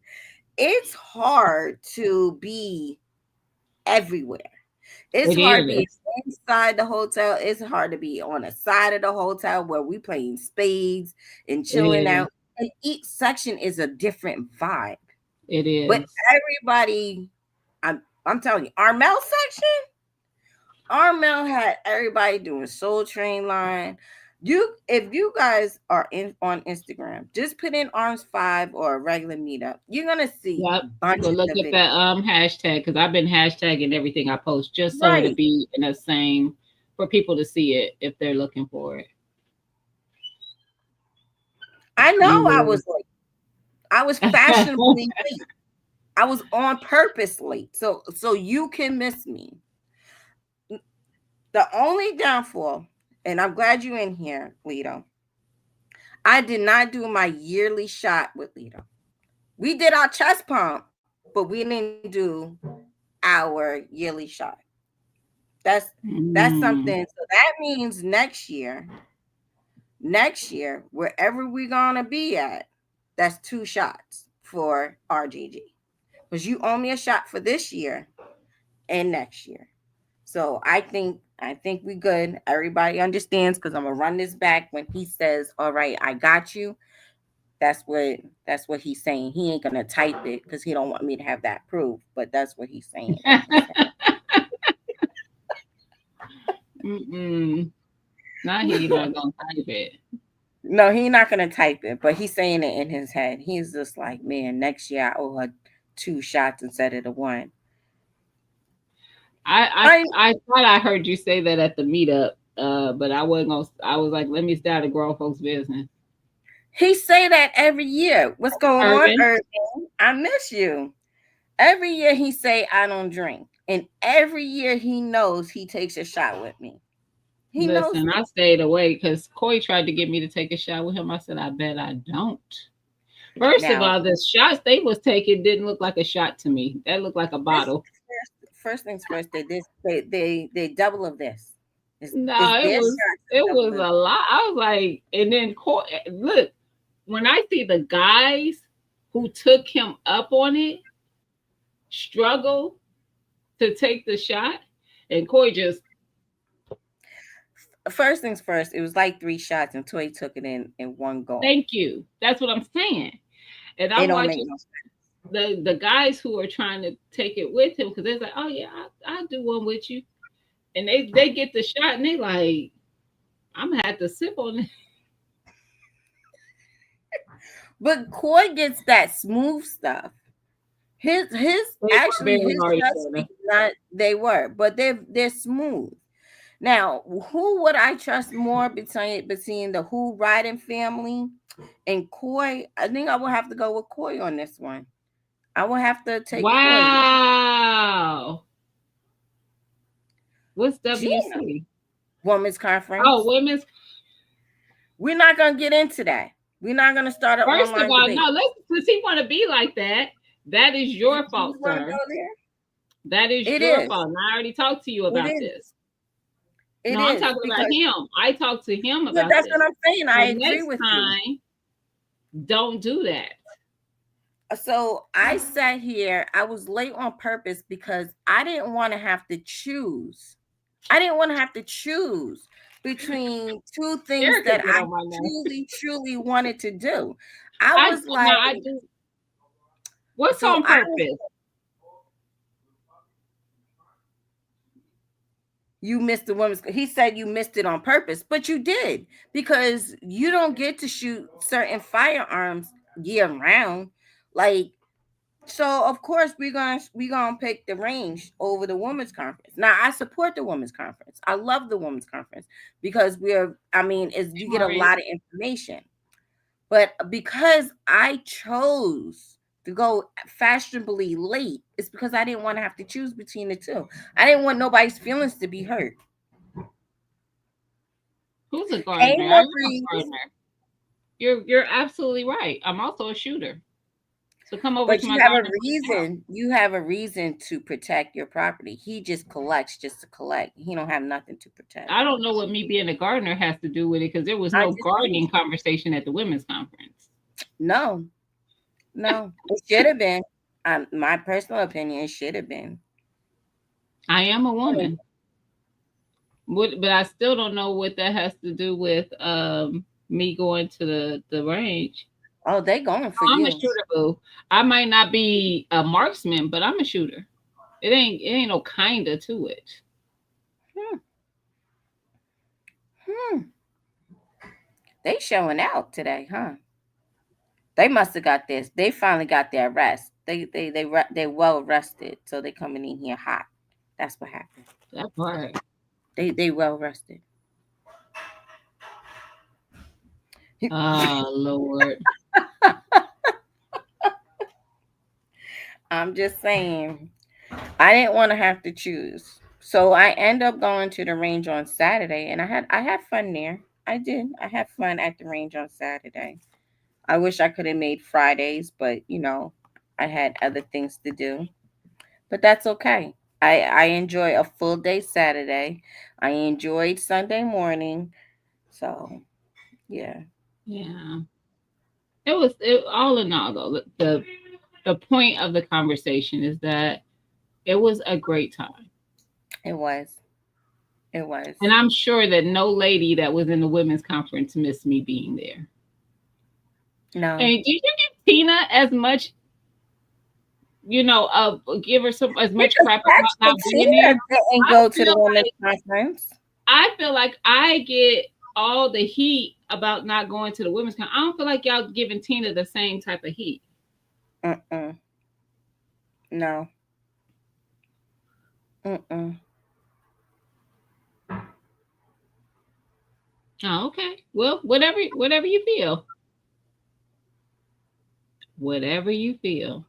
It's hard to be everywhere. It's It hard to be is. inside the hotel. It's hard to be on the side of the hotel where we playing spades and It chilling is. out. And each section is a different vibe. It But is. everybody, I'm telling you, Armel section, Armel had everybody doing Soul Train line. If you guys are in on Instagram, just put in Arms 5 or a regular meetup. You're gonna see Yep. Go bunches look of at it. that hashtag because I've been hashtagging everything I post just so it'll Right. be in the same for people to see it if they're looking for it. I You know I will. was late. I was fashionably late. I was on purpose late. So you can miss me. The only downfall, and I'm glad you're in here, Lito. I did not do my yearly shot with Lito. We did our chest pump, but we didn't do our yearly shot. That's Mm, something. So that means next year, wherever we're gonna be at, that's 2 shots for RGG. Because you owe me a shot for this year and next year. So I think we good. Everybody understands because I'm gonna run this back when he says, "All right, I got you." That's what he's saying. He ain't gonna type it because he don't want me to have that proof. But that's what he's saying in his head. mm-mm. Not he not gonna type it. No, he's not gonna type it, but he's saying it in his head. He's just like, man, next year I owe her 2 shots instead of the one. I I thought I heard you say that at the meetup, but I wasn't gonna. I was like, let me stay out of grown folks' business. he say that every year. What's going on, Urban, Irving? I miss you. Every year he say I don't drink, and every year he knows he takes a shot with me. He knows listen, this. I stayed away because Coy tried to get me to take a shot with him. I said, I bet I don't. First of Now, all, the shots they was taking didn't look like a shot to me. That looked like a first, bottle. first things first. They double of this. Is No, their shots it double was of a lot. I was like, and then look, when I see the guys who took him up on it struggle to take the shot, and Coy just first things first. It was like 3 shots, and Toy took it in one go. thank you. That's what I'm saying. And It I'm don't make watching no sense. the guys who are trying to take it with him because they're like, oh yeah, I'll do one with you, and they get the shot and they like, I'm gonna have to sip on it. But Coy gets that smooth stuff. His They were actually very his hard each shots other. not they were, but they're smooth. Now, who would I trust more between the Who riding family and Coy? I think I will have to go with Coy on this one. I will have to take Coy. Wow. What's Gina, WC? women's Oh, conference. women's. We're not gonna get into that. We're not gonna start an First of online all, debate. no. Let's since he want to be like that. That is Do your you fault, want to go sir. there? That is It your is. fault. And I already talked to you It about is. this. It No, I'm is talking about because him. I talked to him yeah, about that's this. what I'm saying. I So agree next with you. time, don't do that. So I sat here. I was late on purpose because I didn't want to have to choose. I didn't want to have to choose between two things Erica that get I on my nerves. truly wanted to do. I was like, I do. What's so on I purpose? You missed the women's. He said you missed it on purpose, but you did, because you don't get to shoot certain firearms year round. Like, so of course we gonna pick the range over the women's conference. Now I support the women's conference. I love the women's conference because is you get a Right. lot of information. But because I chose to go fashionably late, it's because I didn't want to have to choose between the two. I didn't want nobody's feelings to be hurt. Who's a Hey, gardener? I am a Maurice. gardener. You're absolutely right. I'm also a shooter. So come over But to you my have a garden. reason. You have a reason to protect your property. He just collects just to collect. He don't have nothing to protect. I don't know what me being a gardener has to do with it because there was I no just do. gardening conversation at the women's conference. No, no. It should have been. My personal opinion, it should have been. I am a woman. But I still don't know what that has to do with me going to the range. Oh, they going for I'm you. a shooter, boo. I might not be a marksman, but I'm a shooter. It ain't no kinda to it. Hmm. Hmm. They showing out today, huh? They must have got this. They finally got their rest. They well rested, so they coming in here hot. That's what happened. That part. They well rested. Oh Lord. I'm just saying, I didn't want to have to choose, so I end up going to the range on Saturday, and I had fun there. I did. I had fun at the range on Saturday. I wish I could have made Fridays, but I had other things to do. But that's okay. I enjoy a full day Saturday. I enjoyed Sunday morning. So yeah. Yeah. All in all though, the point of the conversation is that it was a great time. It was. It was. And I'm sure that no lady that was in the women's conference missed me being there. No. And did you give Tina as much, give her some as much crap about not being Tina there? didn't I go to the feel women's like conference. I feel like I get all the heat about not going to the women's conference. I don't feel like y'all giving Tina the same type of heat. Mm-mm. No. Mm-mm. Oh, okay. Well, whatever you feel. Whatever you feel.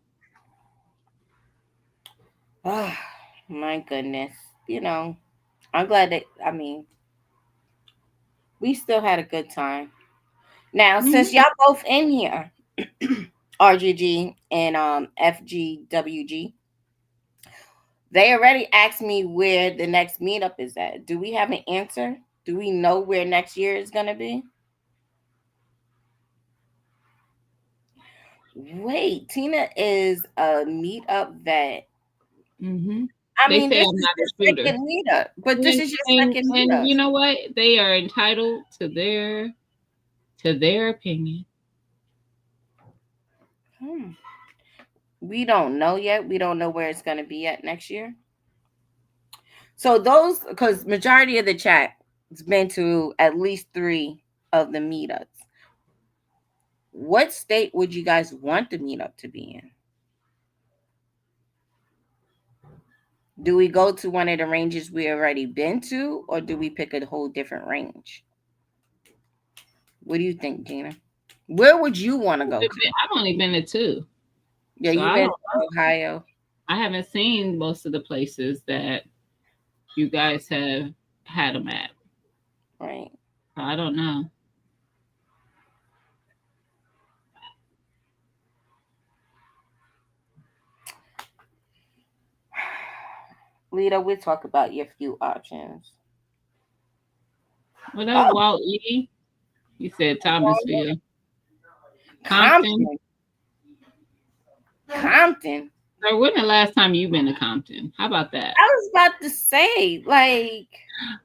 Oh my goodness. I'm glad that we still had a good time. Now, since Mhm. y'all both in here, RGG and FGWG, they already asked me where the next meetup is at. Do we have an answer? Do we know where next year is gonna be? Wait, Tina is a meetup vet. Mhm. I They mean, say this I'm is not a your shooter. second meetup, but this And, is your and second and meetup. you know what? They are entitled to their opinion. Hmm. We don't know yet. We don't know where it's gonna be at next year. So those, because majority of the chat has been to at least 3 of the meetups. What state would you guys want the meetup to be in? Do we go to one of the ranges we already been to, or do we pick a whole different range? What do you think, Gina? Where would you want to go to? I've only been to two, Yeah, so you've I been don't. to Ohio, I haven't seen most of the places that you guys have had them at. right? So I don't know. Lita, we'll talk about your few options. What up, Oh, Walt E? You said Thomasville, Compton. Compton. Compton. So when the last time you been to Compton? How about that? I was about to say, like,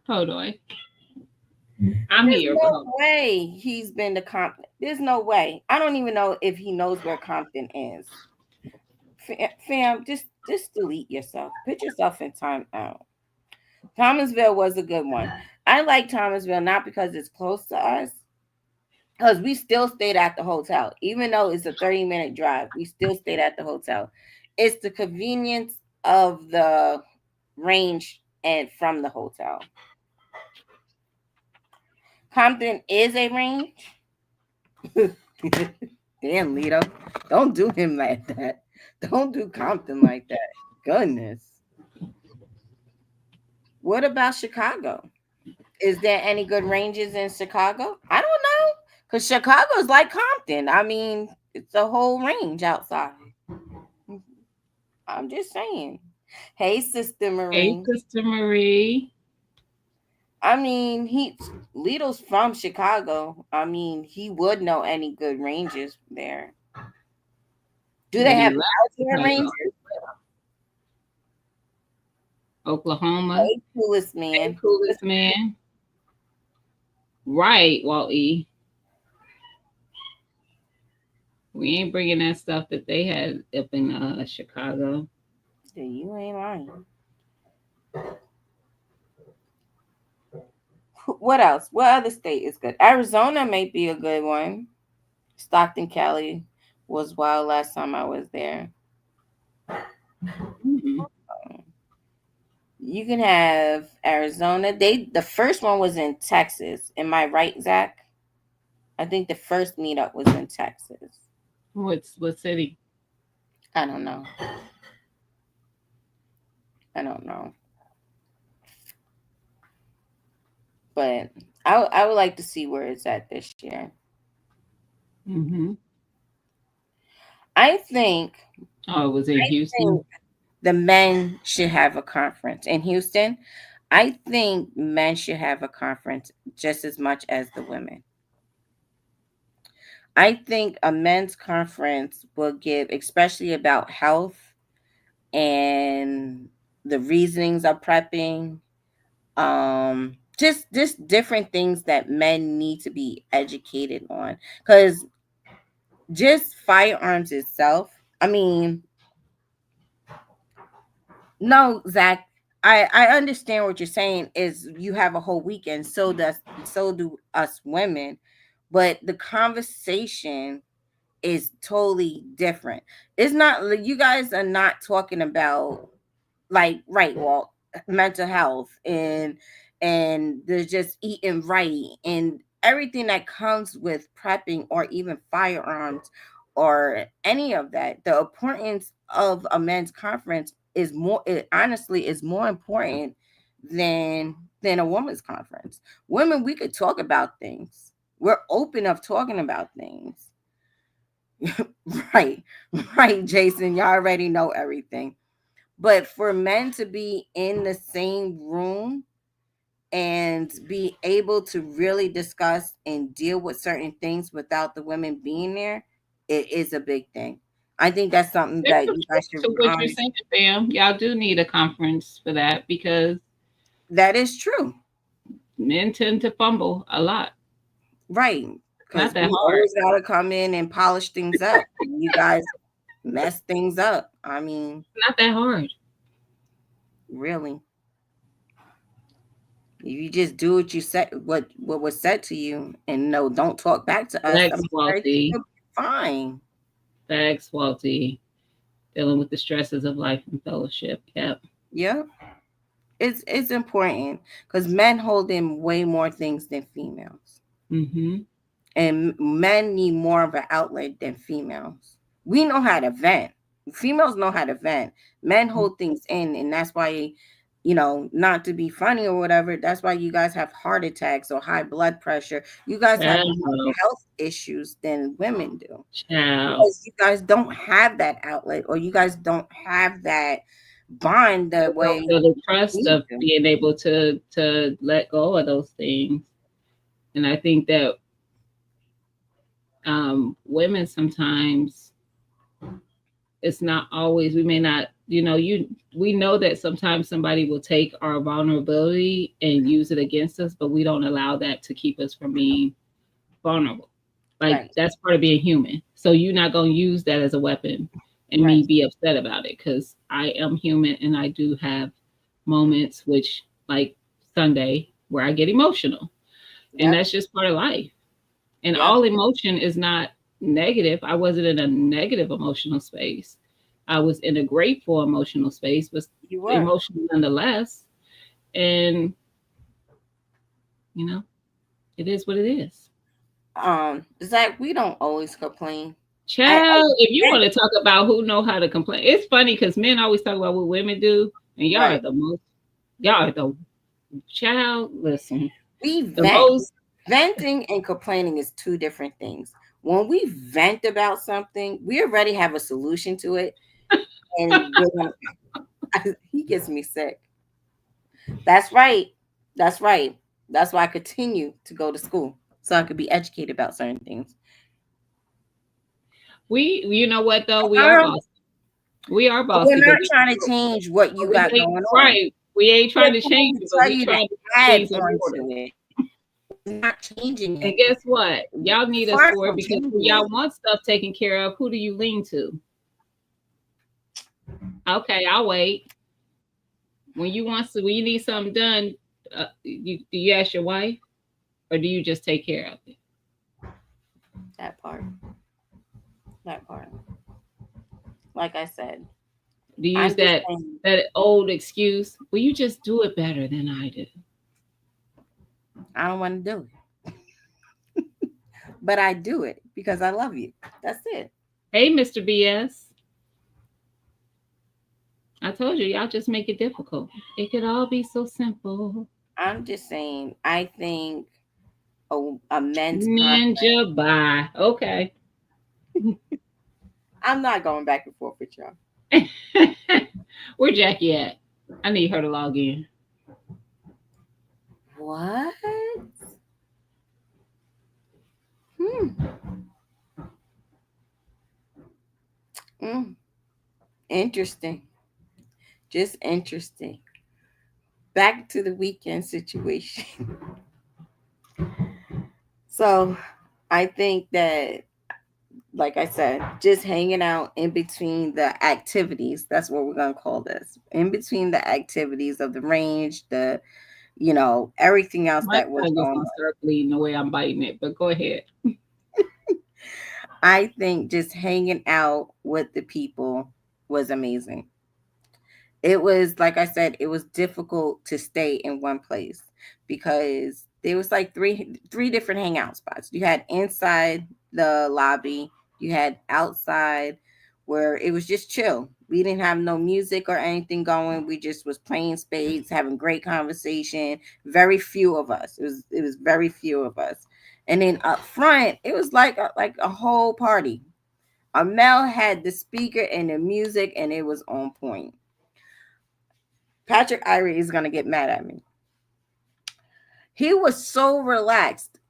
Hold on. I'm there's here, but no hold way he's been to Compton. There's no way. I don't even know if he knows where Compton is. Fam, just delete yourself. Put yourself in time out. Thomasville was a good one. I like Thomasville not because it's close to us, because we still stayed at the hotel. Even though it's a 30-minute drive, we still stayed at the hotel. It's the convenience of the range and from the hotel. Compton is a range. Damn, Lito. Don't do him like that. Don't do Compton like that. Goodness. What about Chicago? Is there any good ranges in Chicago? I don't know. Because Chicago is like Compton. I mean, it's a whole range outside. I'm just saying. Hey, Sister Hey, Marie. Sister Marie. I mean, Lito's from Chicago. I mean, he would know any good ranges there. Do they But he have left outdoor Chicago. ranges? Oklahoma. Hey, coolest Hey, man. coolest man. Right, Walt E. We ain't bringing that stuff that they had up in Chicago. Yeah, you ain't lying. What else? What other state is good? Arizona may be a good one. Stockton, Cali was wild last time I was there. Mm-hmm. You can have Arizona. The first one was in Texas. Am I right, Zach? I think the first meetup was in Texas. What city? I don't know. I don't know. But I would like to see where it's at this year. Mm-hmm. I think Oh, it was in Houston. the men should have a conference in Houston. I think men should have a conference just as much as the women. I think a men's conference will give, especially about health and the reasonings of prepping, just different things that men need to be educated on. Because just firearms itself, I mean, no, Zach, I understand what you're saying is you have a whole weekend, so do us women, but the conversation is totally different. It's not, you guys are not talking about, like, right, Walt, mental health and the just eating right and everything that comes with prepping or even firearms or any of that. The importance of a men's conference is more, it honestly is more important than a woman's conference. Women, we could talk about things. We're open of talking about things. Right, right, Jason. Y'all already know everything. But for men to be in the same room and be able to really discuss and deal with certain things without the women being there, it is a big thing. I think that's something There's that some you guys truth should to what you're saying, fam. Y'all do need a conference for that because that is true. men tend to fumble a lot. Right. It's Because not that we hard. always gotta come in and polish things up. You guys mess things up. I mean, It's not that hard. really. If you just do what you said, what was said to you, and no, don't talk back to us, Thanks, I'm sure Walty. you'll be fine. Thanks, Walty. Dealing with the stresses of life and fellowship. Yep. Yeah, it's important because men hold in way more things than females, Mm-hmm. and men need more of an outlet than females. We know how to vent. Females know how to vent. Men hold things in, and that's why, not to be funny or whatever. That's why you guys have heart attacks or high blood pressure. You guys have more Ciao. health issues than women do. Ciao. Because you guys don't have that outlet or you guys don't have that bond the Don't way feel the trust we of do. being able to let go of those things. And I think that women sometimes it's not always we may not we know that sometimes somebody will take our vulnerability and use it against us, but we don't allow that to keep us from being vulnerable. Like Right, that's part of being human. So you're not going to use that as a weapon and right, me be upset about it because I am human and I do have moments which like Sunday, where I get emotional. And Yep. that's just part of life. And Yep. all emotion is not negative. I wasn't in a negative emotional space. I was in a grateful emotional space, but You were. emotional nonetheless. And, you know, it is what it is. Zach, we don't always complain. Child, if you I want to talk about who know how to complain, it's funny because men always talk about what women do, and right. y'all are the child. Listen, We the vent. most Venting and complaining is two different things. When we vent about something, we already have a solution to it, and he gets me sick. That's right. That's right. That's why I continue to go to school so I could be educated about certain things. you know what though, Uh, we are but we're bossy, but not trying to change what you we got ain't going on. right. We ain't We're trying to trying change to it, but tell we you to trying to put add things in order. onto it. We're not changing And it. guess what? Y'all need us Far for it from because changing when y'all it. want stuff taken care of, who do you lean to? Okay, I'll wait. When when you need something done, do you ask your wife or do you just take care of it? That part. That part. Like I said, Do you use I'm just that saying. that old excuse? Well, you just do it better than I do. I don't want to do it, but I do it because I love you. That's it. Hey, Mr. BS, I told you, y'all just make it difficult. It could all be so simple. I'm just saying. I think a men's conference. Ninja, bye. Okay. I'm not going back and forth with y'all. Where Jackie at? I need her to log in. What? Hmm. Mm. Interesting. Just interesting. Back to the weekend situation. So I think that, like I said, just hanging out in between the activities. That's what we're gonna call this. In between the activities of the range, everything else My that was tongue is going gonna on. start bleeding the way I'm biting it, but go ahead. I think just hanging out with the people was amazing. It was, like I said, it was difficult to stay in one place because there was like three different hangout spots. You had inside the lobby, you had outside where it was just chill. We didn't have no music or anything going. We just was playing spades, having great conversation. Very few of us. It was very few of us. And then up front, it was like a whole party. Amel had the speaker and the music, and it was on point. Patrick Irie is gonna get mad at me. He was so relaxed.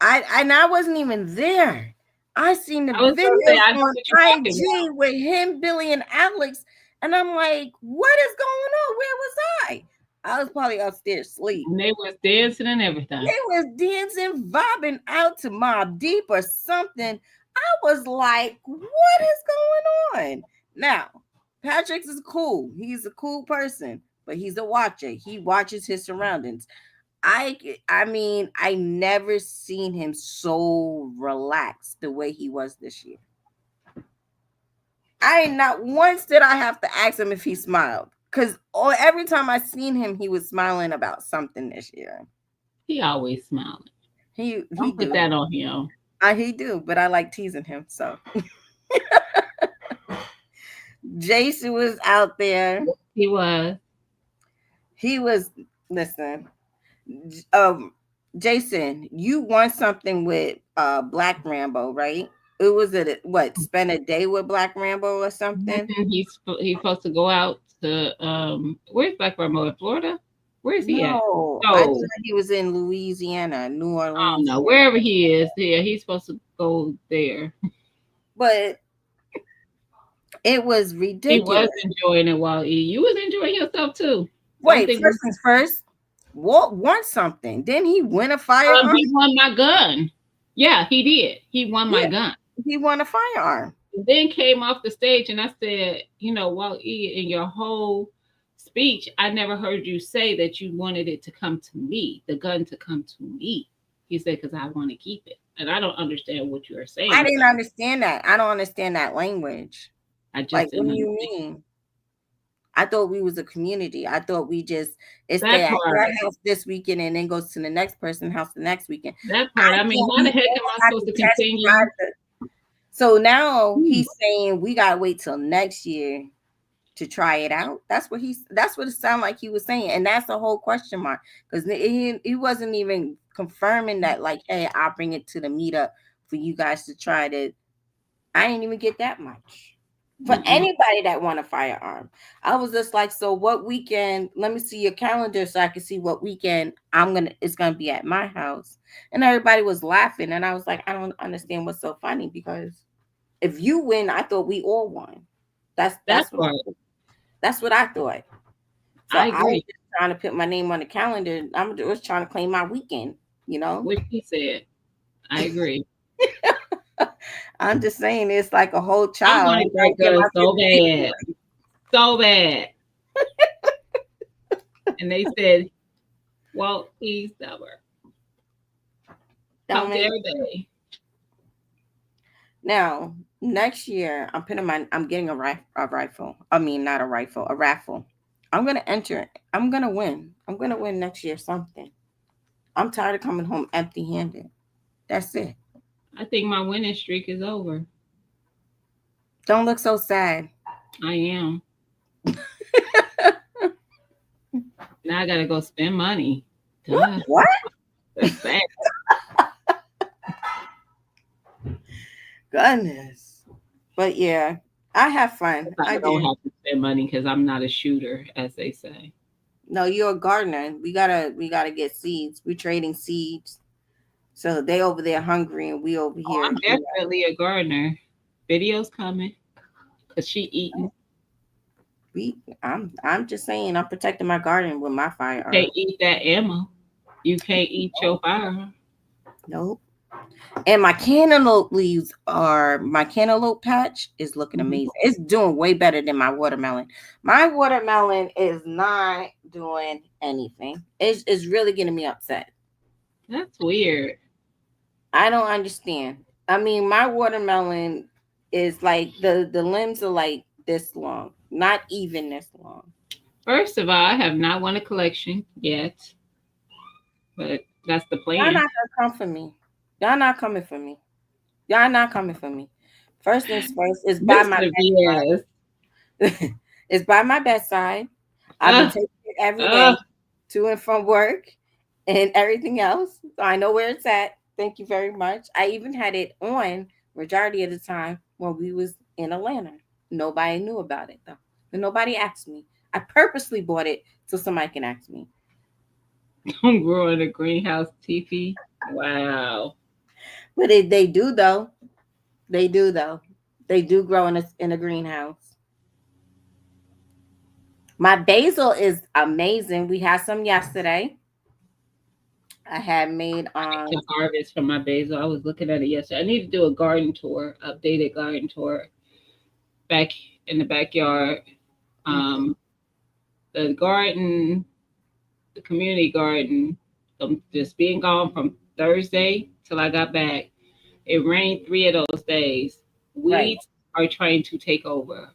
I wasn't even there. I seen the I was gonna say videos I know on what you're talking IG about. with him, Billy, and Alex, and I'm like, what is going on? Where was I? I was probably upstairs asleep. And they was dancing and everything. They was dancing, vibing out to Mob Deep or something. I was like, what is going on? Now, Patrick is cool. He's a cool person, but he's a watcher. He watches his surroundings. I mean, I never seen him so relaxed the way he was this year. I not once did I have to ask him if he smiled. Cause every time I seen him, he was smiling about something this year. He always smiling. He Don't put do. that on him. He do, but I like teasing him. So Jason was out there. He was. He was listen. Um, Jason, you won something with Black Rambo, right? It was what? Spend a day with Black Rambo or something? He's supposed to go out to where's Black Ramo in Florida? Where is he at? No, I No, thought he was in Louisiana, New I don't Orleans. know. Wherever he is, yeah, he's supposed to go there. But it was He was ridiculous. enjoying it while you was enjoying yourself too. Don't Wait, think first things first. Walt won something. Didn't he win a firearm? he won my gun. Yeah, he did. He won my Yeah, gun. he won a firearm. And then came off the stage and I said, Walt E, in your whole speech, I never heard you say that you wanted it to come to me, the gun to come to me. You said, because I want to keep it. And I don't understand what you are I saying. didn't understand that. I don't understand that language. I just Like, what didn't do you understand mean? I thought we was a community. I thought we just it stay that at your part. house this weekend and then goes to the next person's house the next weekend. That I part. I mean, thought how the we heck am all I got supposed to to testify continue? so now Hmm. he's saying we gotta wait till next year to try it out. That's what it sounded like he was saying. And that's a whole question mark. Because he wasn't even confirming that, like, hey, I'll bring it to the meetup for you guys to try to. I didn't even get that much. For Mm-mm. anybody that want a firearm. I was just like, so what weekend? Let me see your calendar so I can see what weekend it's gonna be at my house. And everybody was laughing. And I was like, I don't understand what's so funny because if you win, I thought we all won. That's That that's what part. that's what I thought. So I I was agree. just trying to put my name on the calendar. I'm just trying to claim my weekend, you know. What he said. I agree. I'm just saying it's like a whole I child wanted trying that to get gun my so bad. 50. So bad. And they said, well, he's never. Don't How make dare they? now next year I'm getting a rifle. I mean not a rifle, a raffle. I'm gonna enter it. I'm gonna win. I'm gonna win next year something. I'm tired of coming home empty handed. That's it. I think my winning streak is over. Don't look so sad. I am. Now I gotta go spend money. Duh. What? That's sad. Goodness. But yeah, I have fun. I I don't do. have to spend money because I'm not a shooter, as they say. No, you're a gardener. We gotta get seeds. We're trading seeds. So they over there hungry and we over Oh, here. I'm definitely a gardener. Videos coming because she eating. I'm just saying I'm protecting my garden with my You firearm. can't eat that ammo. You can't eat your fire. Nope. And my cantaloupe patch is looking Mhm. amazing. It's doing way better than my watermelon. My watermelon is not doing anything. It's really getting me upset. That's weird. I don't understand. I mean, my watermelon is like the limbs are like this long, not even this long. First of all, I have not won a collection yet, but that's the Y'all plan. not gonna come for me. Y'all not coming for me. Y'all not coming for me. First things first, it's by my Mr. BS. bedside. It's by my bedside. I've been Uh, taking it every uh, day to and from work and everything else. So I know where it's at. Thank you very much. I even had it on majority of the time when we was in Atlanta. Nobody knew about it though. And nobody asked me. I purposely bought it so somebody can ask me. don't grow in a greenhouse, TV. Wow. But they do though. They do though. They do grow in a greenhouse. My basil is amazing. We had some yesterday. I had made To harvest from my basil. I was looking at it yesterday. I need to do a garden tour, updated garden tour back in the backyard. Um, the garden, the community garden, just being gone from Thursday till I got back. It rained 3 of those days. right. Weeds are trying to take over.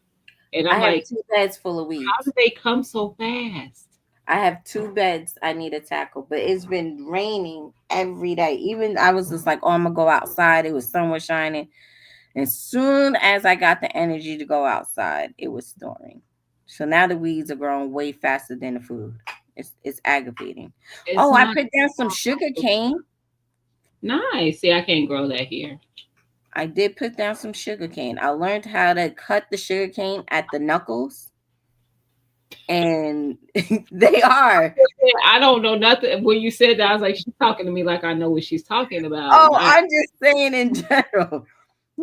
And I I'm have like, 2 beds full of how weeds. do they come so fast? I have 2 beds I need to tackle, but it's been raining every day. Even I was just like, oh, I'm gonna go outside. It was sun was shining. As soon as I got the energy to go outside, it was storming. So now the weeds are growing way faster than the food. It's aggravating. It's Oh, I not put down some sugar cane. nice. See, I can't grow that here. I did put down some sugar cane. I learned how to cut the sugar cane at the knuckles, and they are. I don't know nothing. When you said that, I was like, she's talking to me like I know what she's talking about. Oh, I'm just saying in general.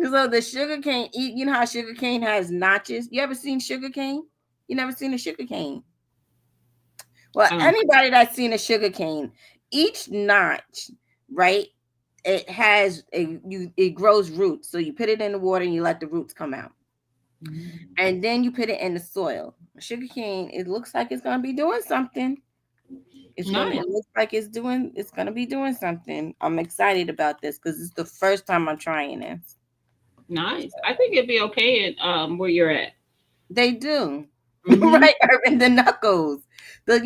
So the sugar cane, you know how sugar cane has notches. You ever seen sugar cane? You never seen a sugar cane? Well, I don't. anybody that's seen a sugar cane, each notch, right? It grows roots. So you put it in the water and you let the roots come out. And then you put it in the soil. Sugar cane, it looks like it's gonna be doing something. Nice, It looks like it's gonna be doing something. I'm excited about this because it's the first time I'm trying this. nice. I think it'd be okay at where you're at. They do. Mm-hmm. Right, Urban, the knuckles. The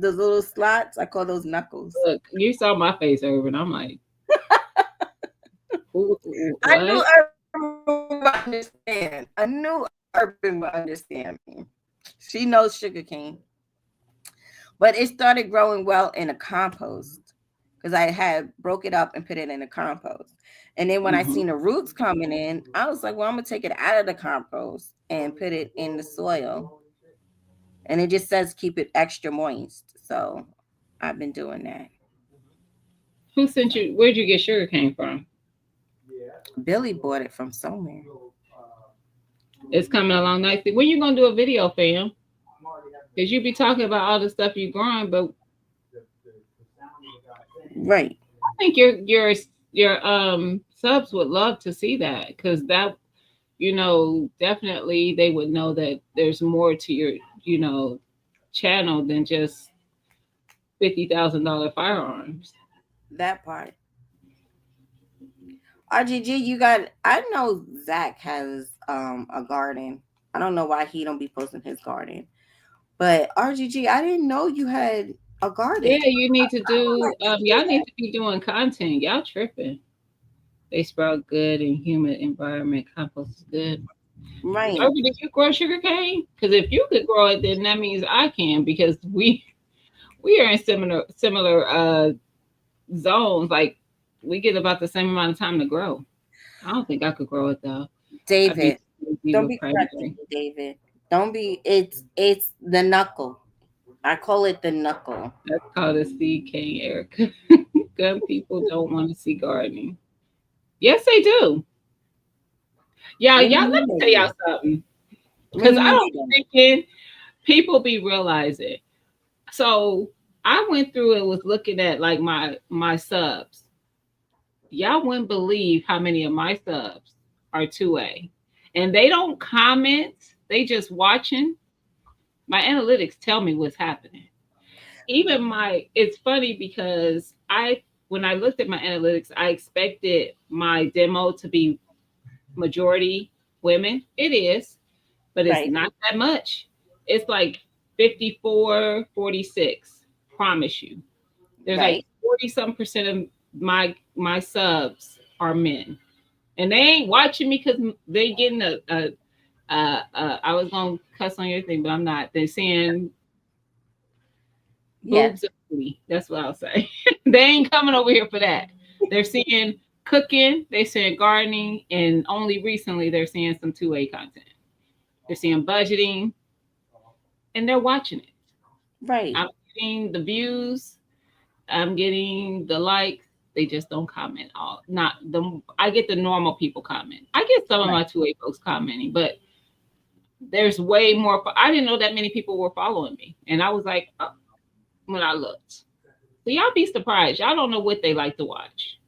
little slots, I call those knuckles. Look, you saw my face, Urban. I'm like, I knew what? Urban would understand. I knew Urban would understand me. She knows sugar cane. But it started growing well in a compost because I had broke it up and put it in a compost. And then when I Mm-hmm. seen the roots coming in, I was like, well, I'm gonna take it out of the compost and put it in the soil. And it just says keep it extra moist. So I've been doing that. Who sent you? Where'd you get sugar cane from? Billy bought it from somewhere. It's coming along nicely. When you gonna do a video, fam? Because you be talking about all the stuff you growing, but Right. I think your subs would love to see that because that definitely they would know that there's more to your channel than just $50,000 firearms. That part. RGG, you got I know Zach has a garden. I don't know why he don't be posting his garden. But RGG, I didn't know you had a garden. Yeah, you need to I would do. like to see Y'all need to be doing content. Y'all tripping. They sprout good in humid environment. Compost is good. that. Right. Urban, did you grow sugar cane? Because if you could grow it, then that means I can. Because we are in similar zones. Like we get about the same amount of time to grow. I don't think I could grow it though. I'd be David, too busy don't with be correcting pregnancy. me, David. Don't be it's the knuckle. I call it the knuckle. That's called a seed cane, Erica. Gun people don't want to see gardening. Yes, they do. What do Y'all. you Let mean me they tell y'all do? something. What do Because you I mean don't they don't? be thinking people be realizing. So I went through and was looking at like my subs. Y'all wouldn't believe how many of my subs are 2A. And they don't comment, they just watching. My analytics tell me what's happening. Even it's funny because when I looked at my analytics, I expected my demo to be majority women. It is, but it's Right, not that much. It's like 54-46. Promise you. There's like right. 40 some percent of my subs are men. And they ain't watching me because they getting I was gonna cuss on your thing, but I'm not. They're seeing Yes. boobs and booty. That's what I'll say. They ain't coming over here for that. They're seeing cooking, they're seeing gardening, and only recently they're seeing some 2A content. They're seeing budgeting, and they're watching it. Right. I'm getting the views, I'm getting the likes. They just don't comment all. Not the I get the normal people comment. I get some of Right. my 2A folks commenting, but there's way more. I didn't know that many people were following me, and I was like, oh, when I looked. So y'all be surprised. Y'all don't know what they like to watch,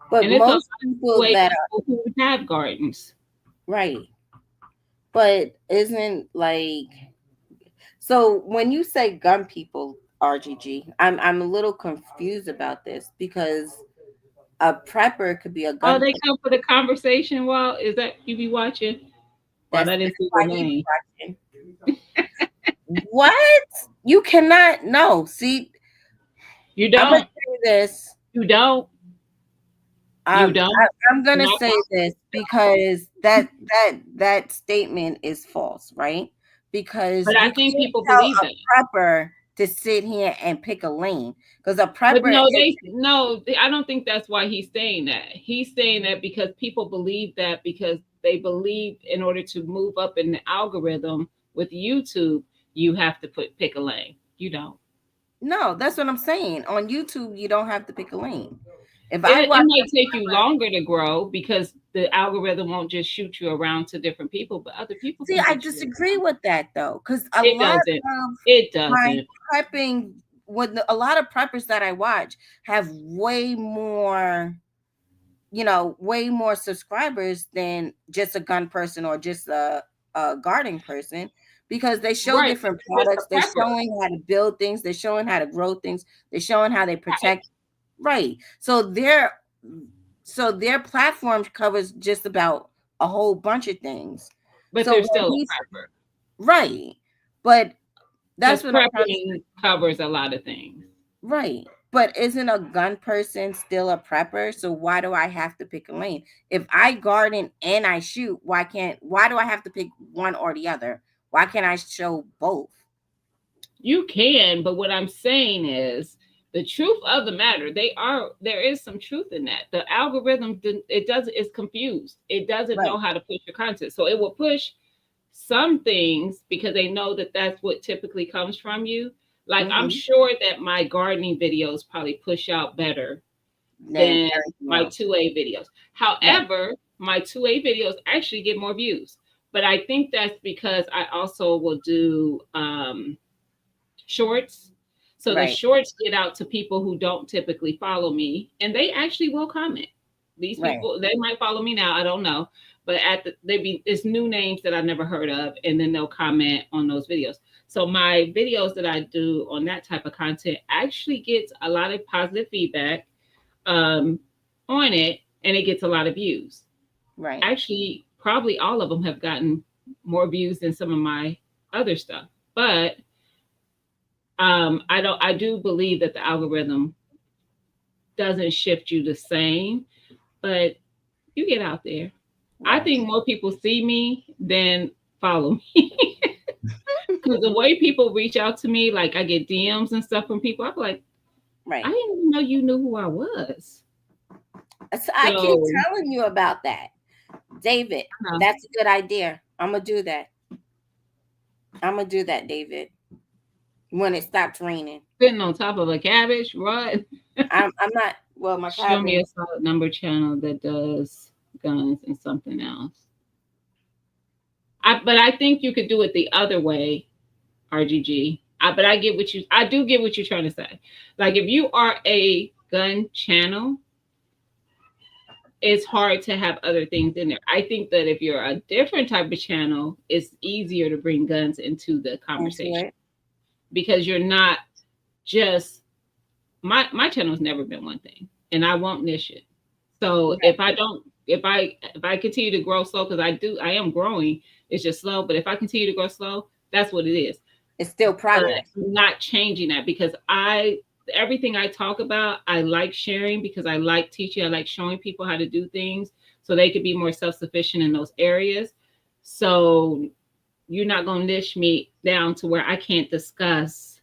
But and it's a lot most of people 2A that people who have gardens. right. But isn't like so when you say gun people, RGG, I'm a little confused about this because a prepper could be a Oh, gun they person. come for the conversation. While is that you be watching? Well, I didn't That's see why the he be name. watching. What? You cannot no. See, You I'm gonna don't. say this. You don't. You Um, don't. I'm gonna Not. say this because that statement is false, right? Because But I you think can't people tell believe that. a prepper to sit here and pick a lane because a But prepper no, is I don't think that's why he's saying that. He's saying that because people believe that because they believe in order to move up in the algorithm with YouTube, you have to pick a lane. You don't. no. That's what I'm saying. On YouTube, you don't have to pick a lane. If I It watch might a take you prepper, longer to grow because the algorithm won't just shoot you around to different people, but other people see, can I get you disagree around. with that though, because a It lot doesn't. of It my doesn't. prepping, a lot of preppers that I watch have way more way more subscribers than just a gun person or just a gardening person, because they show Right. different Just a products. They're prepper. showing how to build things. They're showing how to grow things. They're showing how they protect. Right. So their platform covers just about a whole bunch of things. But So they're when still a he's prepper. right, but that's Because what I'm trying to prepping covers a lot of things. right. But isn't a gun person still a prepper? So why do I have to pick a lane? If I garden and I shoot, why do I have to pick one or the other? Why can't I show both? You can, but what I'm saying is the truth of the matter. There is some truth in that. The algorithm it's confused. It doesn't know Right. how to push your content. So it will push some things because they know that that's what typically comes from you. Like I'm Mm-hmm. sure that my gardening videos probably push out better Then than everything my else. 2A videos. Right. However, my 2A videos actually get more views. But I think that's because I also will do shorts. So the Right. shorts get out to people who don't typically follow me, and they actually will comment. These Right. people, they might follow me now, I don't know, but it's new names that I've never heard of, and then they'll comment on those videos. So my videos that I do on that type of content actually gets a lot of positive feedback um, on it, and it gets a lot of views. Right. Actually, probably all of them have gotten more views than some of my other stuff, but I do believe that the algorithm doesn't shift you the same, but you get out there. I Right. think more people see me than follow me. Because the way people reach out to me, like I get DMs and stuff from people, I'm like, I Right. didn't even know you knew who I was. So I keep So, telling you about that, David. uh, That's a good idea. I'm gonna do that. I'm gonna do that, David. When it stops raining. sitting on top of a cabbage, right? I'm not. Well, my Show me cabbage. a solid number channel that does guns and something else. But I think you could do it the other way, RGG. But I do get what you're trying to say. Like if you are a gun channel, it's hard to have other things in there. I think that if you're a different type of channel, it's easier to bring guns into the Into conversation it. because you're not just my channel's never been one thing, and I won't niche it. So Right. if I continue to grow slow, because I am growing, it's just slow. But if I continue to grow slow, that's what it is. It's still But progress. I'm not changing that because everything I talk about, I like sharing because I like teaching. I like showing people how to do things so they could be more self-sufficient in those areas. So you're not gonna niche me down to where I can't discuss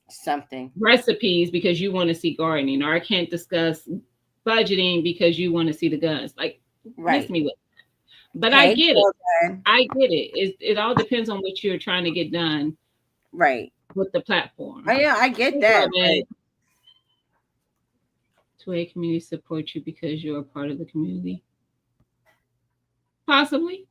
Something. recipes because you want to see gardening, or I can't discuss budgeting because you want to see the guns. Like miss Right. me with. But I Hey, get it. well then. I get it. It all depends on what you're trying to get done Right. with the Oh platform. yeah, I get that, but To a community support you because you're a part of the community? Possibly.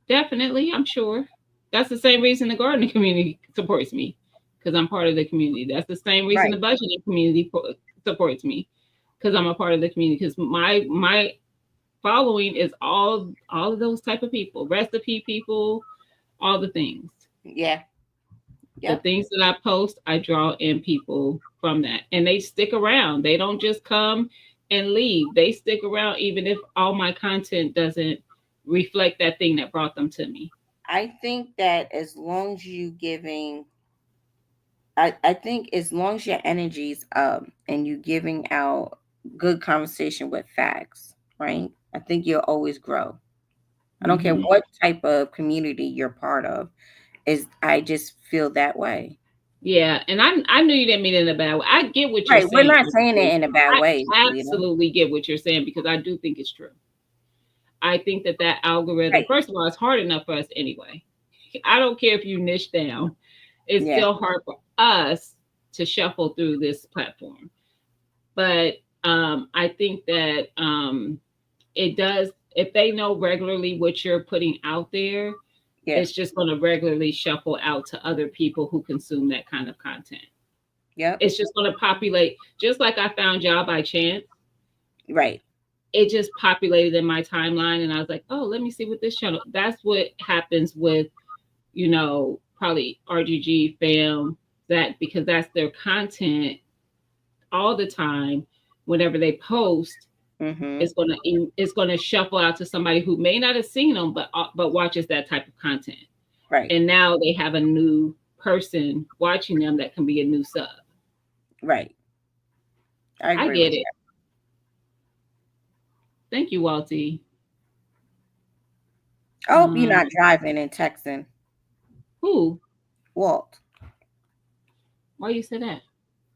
Definitely, I'm sure. That's the same reason the gardening community supports me because I'm part of the community. That's the same reason the right. budgeting community supports me because I'm a part of the community. Because my following is all of those type of people, recipe people, all the things. Yeah. The Yep. things that I post, I draw in people from that, and they stick around. They don't just come and leave. They stick around even if all my content doesn't reflect that thing that brought them to me. I think that as long as you giving I think as long as your energy's up and you giving out good conversation with facts, right? I think you'll always grow. I don't care Hmm. what type of community you're part of. Is I just feel that way. Yeah, and I knew you didn't mean it in a bad way. I get what you're Right. We're saying. not saying it in a bad way, I you know. absolutely get what you're saying because I do think it's true. I think that algorithm, Right. first of all, it's hard enough for us anyway. I don't care if you niche down. It's Yeah. still hard for us to shuffle through this platform. But I think that it does, if they know regularly what you're putting out there, Yeah. it's just going to regularly shuffle out to other people who consume that kind of content. Yep. It's just going to populate, just like I found y'all by chance. Right. It just populated in my timeline, and I was like, oh, let me see what this channel. That's what happens with, probably RGG fam, that because that's their content all the time. Whenever they post, Mm-hmm. it's gonna shuffle out to somebody who may not have seen them, but watches that type of content. Right. And now they have a new person watching them that can be a new sub. Right. I I agree get with it. Thank you, Walty. that. I hope you're not driving and texting. Who? Walt. Why you say that? Did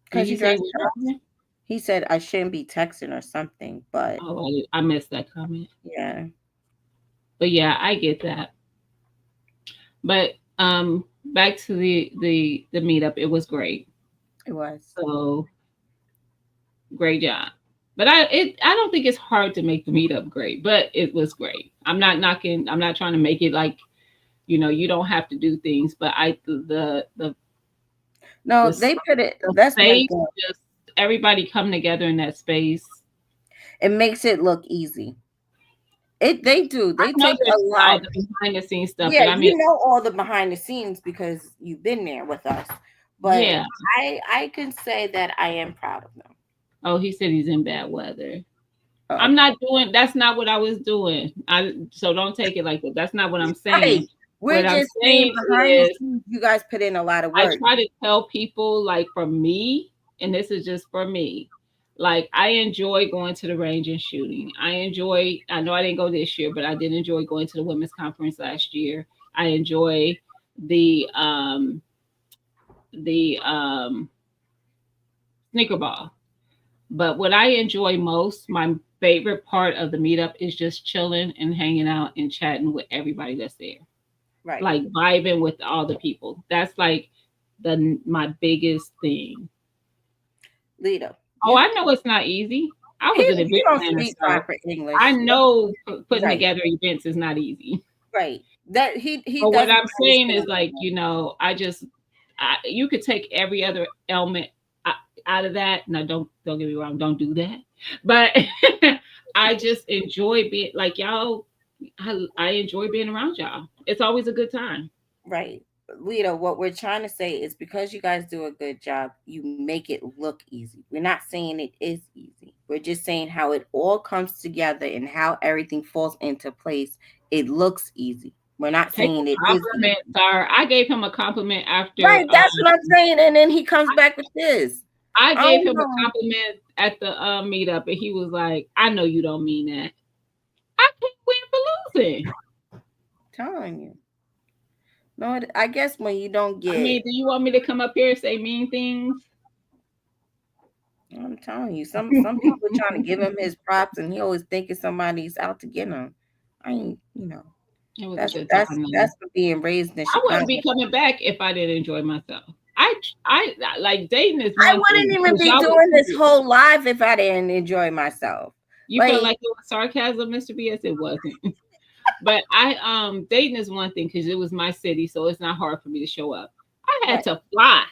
Because he you say drive we're trucks. driving? He said I shouldn't be texting or something, but Oh, I missed that comment. yeah. But yeah, I get that. But back to the meetup, it was great. It was. So great job. But I don't think it's hard to make the meetup great, but it was great. I'm not knocking. I'm not trying to make it like, you don't have to do things, but No, the they put it. the That's one space, thing. just everybody come together in that space. It makes it look easy. They do. I They know take a there's lot. all the behind the scenes stuff, Yeah, but I mean, you know all the behind the scenes because you've been there with us. But yeah. I can say that I am proud of them. Oh, he said he's in bad weather. Oh, I'm okay. not doing. That's not what I was doing. So don't take it like that. That's not what I'm Right. saying. We're What I'm just saying saying behind the is, scenes, you guys put in a lot of I work. try to tell people, like, for me, and this is just for me. Like, I enjoy going to the range and shooting. I know I didn't go this year, but I did enjoy going to the women's conference last year. I enjoy the the sneaker ball. But what I enjoy most, my favorite part of the meetup is just chilling and hanging out and chatting with everybody that's there. Right. Like vibing with all the people. That's like my biggest thing. Lito. Oh, I know it's not easy. I was an You event don't planner, speak sir. proper English. I know putting Right. together events is not easy. Right. That he But what doesn't I'm saying is, understand. like, you could take every other element out of that. Now, don't get me wrong, don't do that. But I just enjoy being like y'all. I enjoy being around y'all. It's always a good time. Right. Lito, what we're trying to say is because you guys do a good job, you make it look easy. We're not saying it is easy. We're just saying how it all comes together and how everything falls into place. It looks easy. We're not Take saying it a is easy. compliment, sir. I gave him a compliment after. Right, that's what I'm saying. And then he comes back with this. I I gave don't him a know. compliment at the meetup, and he was like, "I know you don't mean that. I can't win for losing." Telling you. No, I guess when you don't I get, mean, do you want me to come up here and say mean things? I'm telling you, some people trying to give him his props, and he always thinking somebody's out to get him. I ain't, It was a that's good that's time, though. that's for being raised in I wouldn't Chicago. be coming back if I didn't enjoy myself. I like dating is I one wouldn't thing. even be doing this whole live if I didn't enjoy myself. You felt like it was sarcasm, Mr. BS? It wasn't. But dating is one thing because it was my city, so it's not hard for me to show up. I had to fly.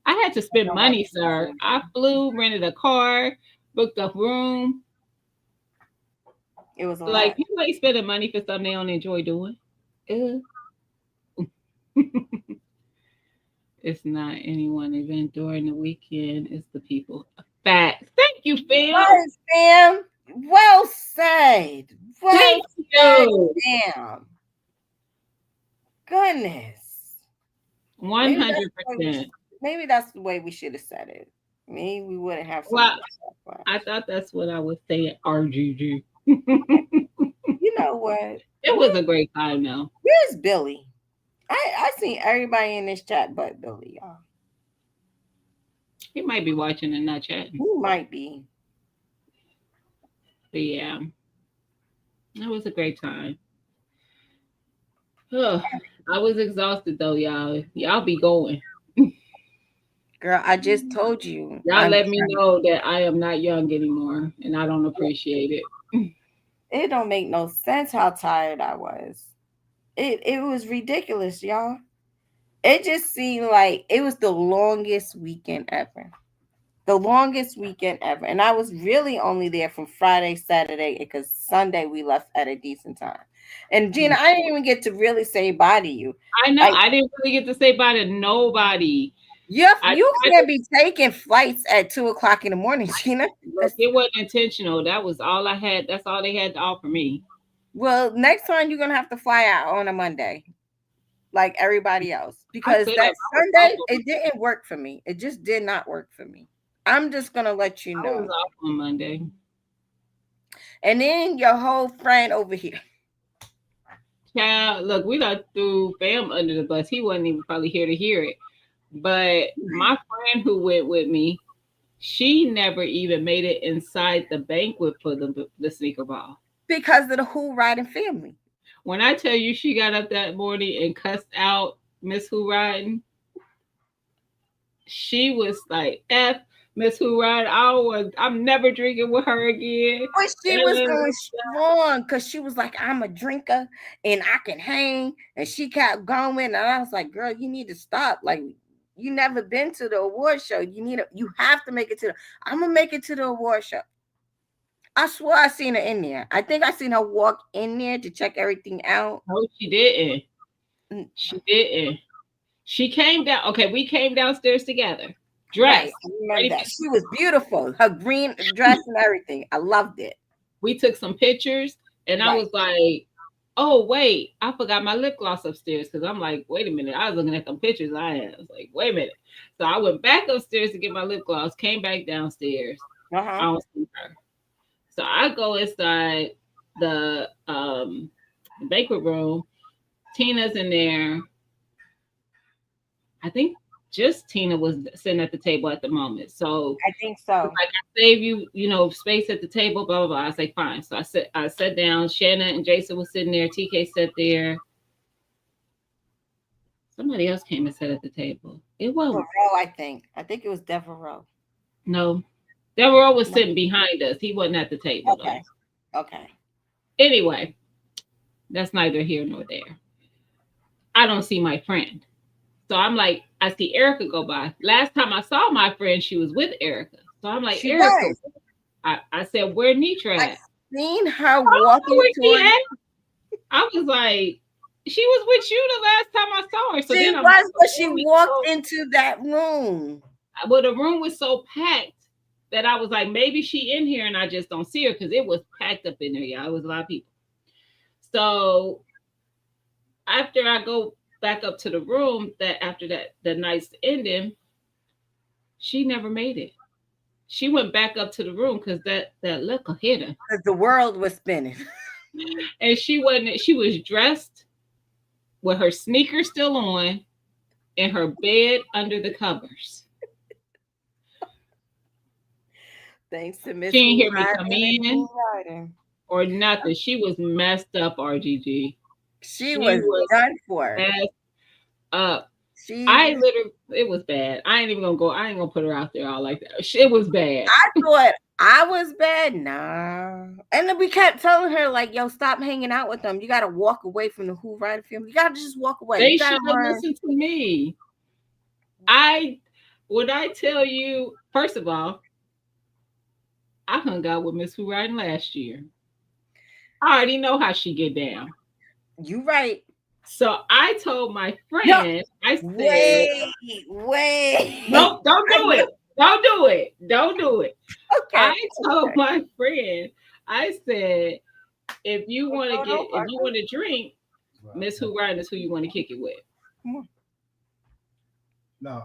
I had to spend money, sir. I flew, rented a car, booked a room. It was a Like, lot. people ain't spending money for something they don't enjoy doing. It's not anyone event during the weekend. It's the people. Facts. Thank you, fam. Yes, fam. Well said. Well Thank said, you. fam. Goodness. 100%. Maybe that's the way we should have said it. Maybe we wouldn't have some Well, stuff. I thought that's what I would say at RGG. You know what? It was a great time, though. Where's Billy? I seen everybody in this chat but Billy, y'all. He might be watching and not chatting. He might be. But yeah, it was a great time. Ugh, I was exhausted though, y'all. Y'all be going. Girl, I just told you. Y'all let me know that I am not young anymore, and I don't appreciate it. It don't make no sense how tired I was. It was ridiculous, y'all. It just seemed like it was the longest weekend ever. The longest weekend ever. And I was really only there from Friday, Saturday, because Sunday we left at a decent time. And Gina, I didn't even get to really say bye to you. I know. Like I didn't really get to say bye to nobody. you I can't be taking flights at 2 o'clock in the morning, Gina. look, it wasn't intentional. That was all I had. That's all they had to offer me. Well, next time you're gonna have to fly out on a Monday, like everybody else, I because could have. that Sunday it didn't work for me. It just did not work for me. I'm just gonna let you I was know. off on Monday. And then your whole friend over here. Child, look, we got threw Bam under the bus. He wasn't even probably here to hear it. But my friend who went with me, she never even made it inside the banquet for the sneaker ball. Because of the Who Riding family. When I tell you she got up that morning and cussed out Miss Who Riding, she was like, F Miss Who Riding, I'm never drinking with her again. But she was going strong because she was like, I'm a drinker and I can hang. And she kept going. And I was like, girl, you need to stop. Like, you never been to the award show. You have to make it to I'm gonna make it to the award show. I swear I seen her in there. I think I seen her walk in there to check everything out. No, she didn't. She didn't. She came down. Okay, we came downstairs together. Dressed. Right. That. She was beautiful. Her green dress and everything. I loved it. We took some pictures, and I was like, "Oh wait, I forgot my lip gloss upstairs." Because I'm like, "Wait a minute." I was looking at some pictures I was like, "Wait a minute." So I went back upstairs to get my lip gloss. Came back downstairs. I don't see her. So I go inside the banquet room. Tina's in there. I think just Tina was sitting at the table at the moment. So I think so. Like, I save you, space at the table, blah, blah, blah. I say, fine. So I sat down. Shanna and Jason was sitting there. TK sat there. Somebody else came and sat at the table. It wasn't. I think it was Devereaux. No. Devereaux was sitting behind us. He wasn't at the table. Okay. Though. Okay. Anyway, that's neither here nor there. I don't see my friend. So I'm like, I see Erica go by. Last time I saw my friend, she was with Erica. So I'm like, Erica. I said, where Nitra at? I seen her walking towards. I was like, she was with you the last time I saw her. So she was, but she walked into that room. Well, the room was so packed that I was like, maybe she in here and I just don't see her because it was packed up in there. Yeah, it was a lot of people. So after I go back up to the room, that after the night's ending, she never made it. She went back up to the room because that liquor hit her. Because the world was spinning. And she was dressed with her sneakers still on in her bed under the covers. Thanks to Miss. She didn't hear me come in or nothing. She was messed up, RGG. She was done for. Messed up. It was bad. I ain't gonna put her out there all like that. It was bad. I thought I was bad. Nah. And then we kept telling her, like, yo, stop hanging out with them. You gotta walk away from the Who Riding film. You gotta just walk away. They should have listened to me. When I tell you, first of all, I hung out with Miss Who Riding last year. I already know how she get down. You right. So I told my friend, I said, wait. No, don't do it. Don't do it. Don't do it. Okay. I told my friend, I said, if you want to drink, Miss Who Riding is who you want to kick it with. Come on. No,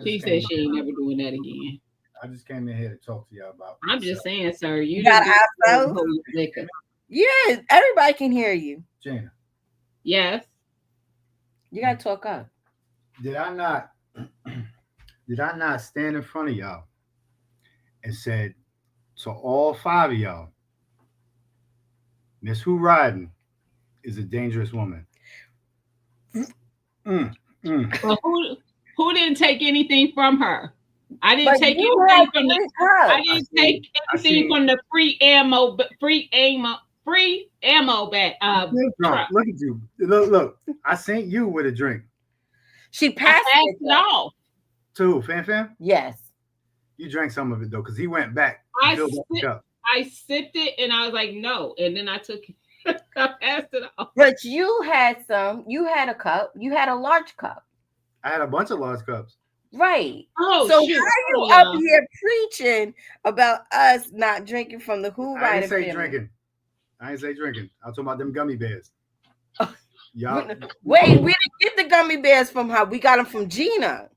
she said she ain't never doing that again. I just came in here to talk to y'all about. I'm just saying, sir, you got liquor. Yeah, everybody can hear you. Gina. Yes. You gotta talk up. Did I not stand in front of y'all and said to all 5 of y'all, Miss Who Riding is a dangerous woman? Well, who didn't take anything from her? I didn't take anything from the free ammo bag. Look at you. Look. I sent you with a drink. She I passed passed it. it though. off. To Fam Fam? Yes. You drank some of it though, because he went back I and filled up the sipped, cup. I sipped it and I was like, no. And then I took it. I passed it off. But you had some. You had a cup. You had a large cup. I had a bunch of large cups. Right. Oh, So shoot. how you Sorry, up y'all. here preaching about us not drinking from the Who I Rider didn't say family? drinking. I didn't say drinking. I'm talking about them gummy bears. Y'all, Wait, we didn't get the gummy bears from her. We got them from Gina.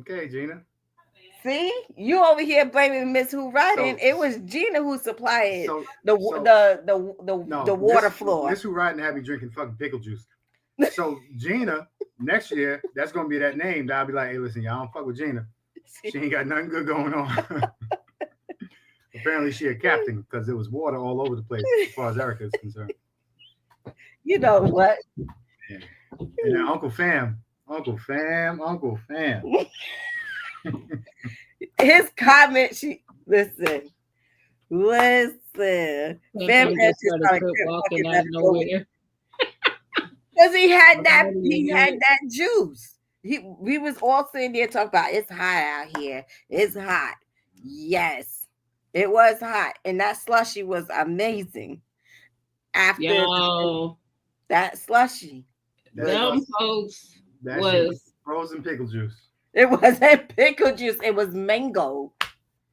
okay, Gina. See, you over here blaming Miss Who Riding. So- It was Gina who supplied So the so- the water Miss- floor. Miss Who Riding had me drinking fucking pickle juice. So Gina, next year, that's gonna be that name that I'll be like, hey, listen, y'all don't fuck with Gina. She ain't got nothing good going on. Apparently, she a captain because there was water all over the place as far as Erica is concerned. You know what? And then Uncle Fam. His comment. She listen. Fam Fam Fam has just started started crip crip walking walking out out of of nowhere. nowhere. Because he had Oh, that, that he is had it. that juice. We was all sitting there talking about it's hot out here. It's hot. Yes, it was hot, and that slushy was amazing. After Yo, that slushy, That them was- folks that shit was frozen pickle juice. it wasn't pickle juice. It was mango.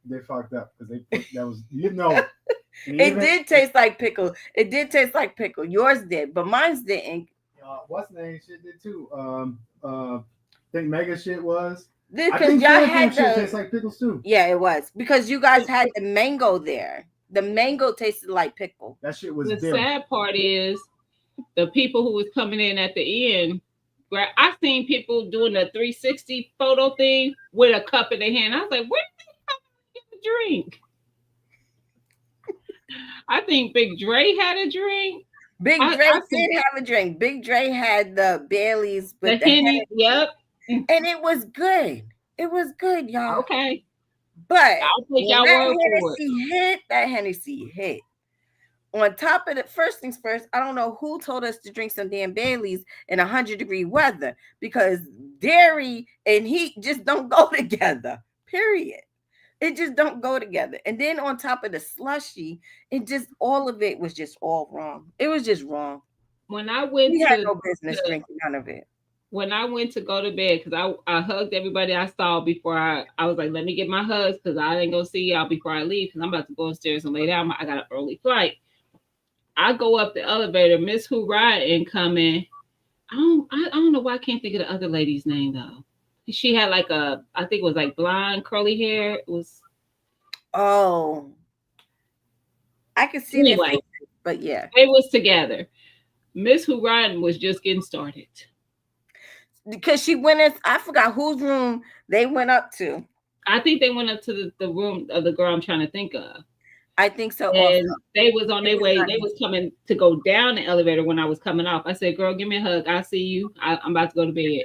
They fucked up because they put that was and It even- did taste like pickle. It did taste like pickle. Yours did, but mine's didn't. what's the name shit did too. I think Mega shit was. I Because think y'all Fam Fam had shit the tastes like pickles too. yeah, it was because you guys had the mango there. The mango tasted like pickle. That shit was the dim. sad part is the people who was coming in at the end. Where I seen people doing the 360 photo thing with a cup in their hand. I was like, where did they get a drink? I think Big Dre had a drink. Big I- Dre I did have a drink. Big Dre had the Bailey's The with the Henny, yep. and it was good. It was good, y'all. Okay. But I'll take when y'all that word for it. Hennessy hit, that Hennessy hit. On top of the first things first, I don't know who told us to drink some damn Baileys in 100-degree weather because dairy and heat just don't go together. Period. It just don't go together. And then on top of the slushy, it just all of it was just all wrong. It was just wrong. When I went We had to no business to- drinking none of it. when I went to go to bed, because I hugged everybody I saw before I was like, let me get my hugs because I ain't gonna see y'all before I leave because I'm about to go upstairs and lay down. I got an early flight. I go up the elevator, Miss Who Ride and come in. I don't know why I can't think of the other lady's name though. She had like I think it was like blonde curly hair. It was Oh, I could see Anyway. that, but yeah, they was together. Miss Who Riding was just getting started. because she went in. I forgot whose room they went up to. I think they went up to the room of the girl I'm trying to think of. I think so. And Also. they was on their way. They was coming to go down the elevator when I was coming off. I said, "Girl, give me a hug. I see you. I'm about to go to bed.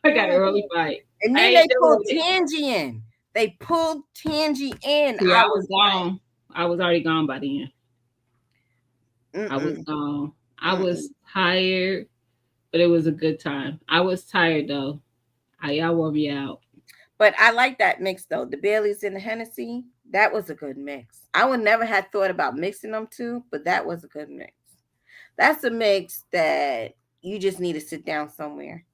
I got an early flight." And I then ain't they pulled doing Tangy in. They pulled Tangy in. See, I was gone. I was already gone by then. I was Mm-mm. gone. I was tired, but it was a good time. I was tired though. Y'all wore me out. But I like that mix though. The Baileys and the Hennessy. That was a good mix. I would never have thought about mixing them two, but that was a good mix. That's a mix that you just need to sit down somewhere.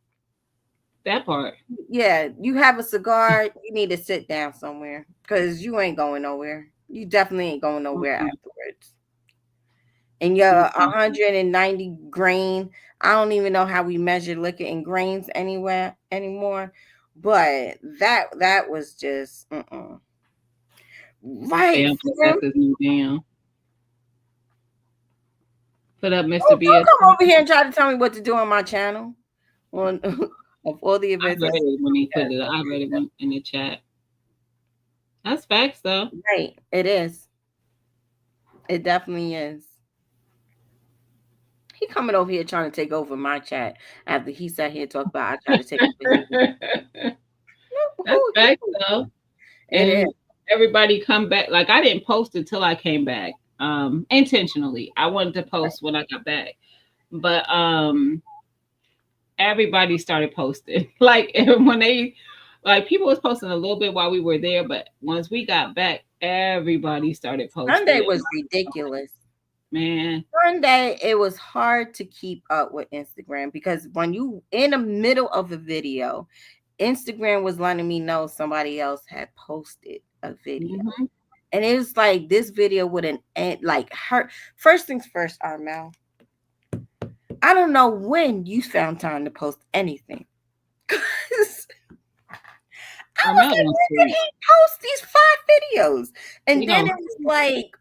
That part. Yeah, you have a cigar, you need to sit down somewhere because you ain't going nowhere. You definitely ain't going nowhere Mhm. afterwards. And your Mhm. 190 grain, I don't even know how we measure liquor in grains anywhere anymore, but that was just right. Damn, Fam. that's his new damn. Put up, Mr. Don't BS. come over here and try to tell me what to do on my channel. On of all the I events, read it when he put it. I read it in the chat. That's facts though. right? It is. It definitely is. He coming over here trying to take over my chat after he sat here and talked about I tried to take over his. That's Who- facts though. It And is. everybody come back. Like I didn't post it till I came back. Intentionally. I wanted to post when I got back. But everybody started posting. Like when they like people was posting a little bit while we were there, but once we got back, everybody started Sunday posting. was ridiculous. Man, Sunday, it was hard to keep up with Instagram because when you in the middle of a video, Instagram was letting me know somebody else had posted a video. mhm. And it was like this video wouldn't end like her. First things first, Armel. I don't know when you found time to post anything. 'Cause I was Armel like, don't when did sleep. he post these 5 videos? And He then don't it was like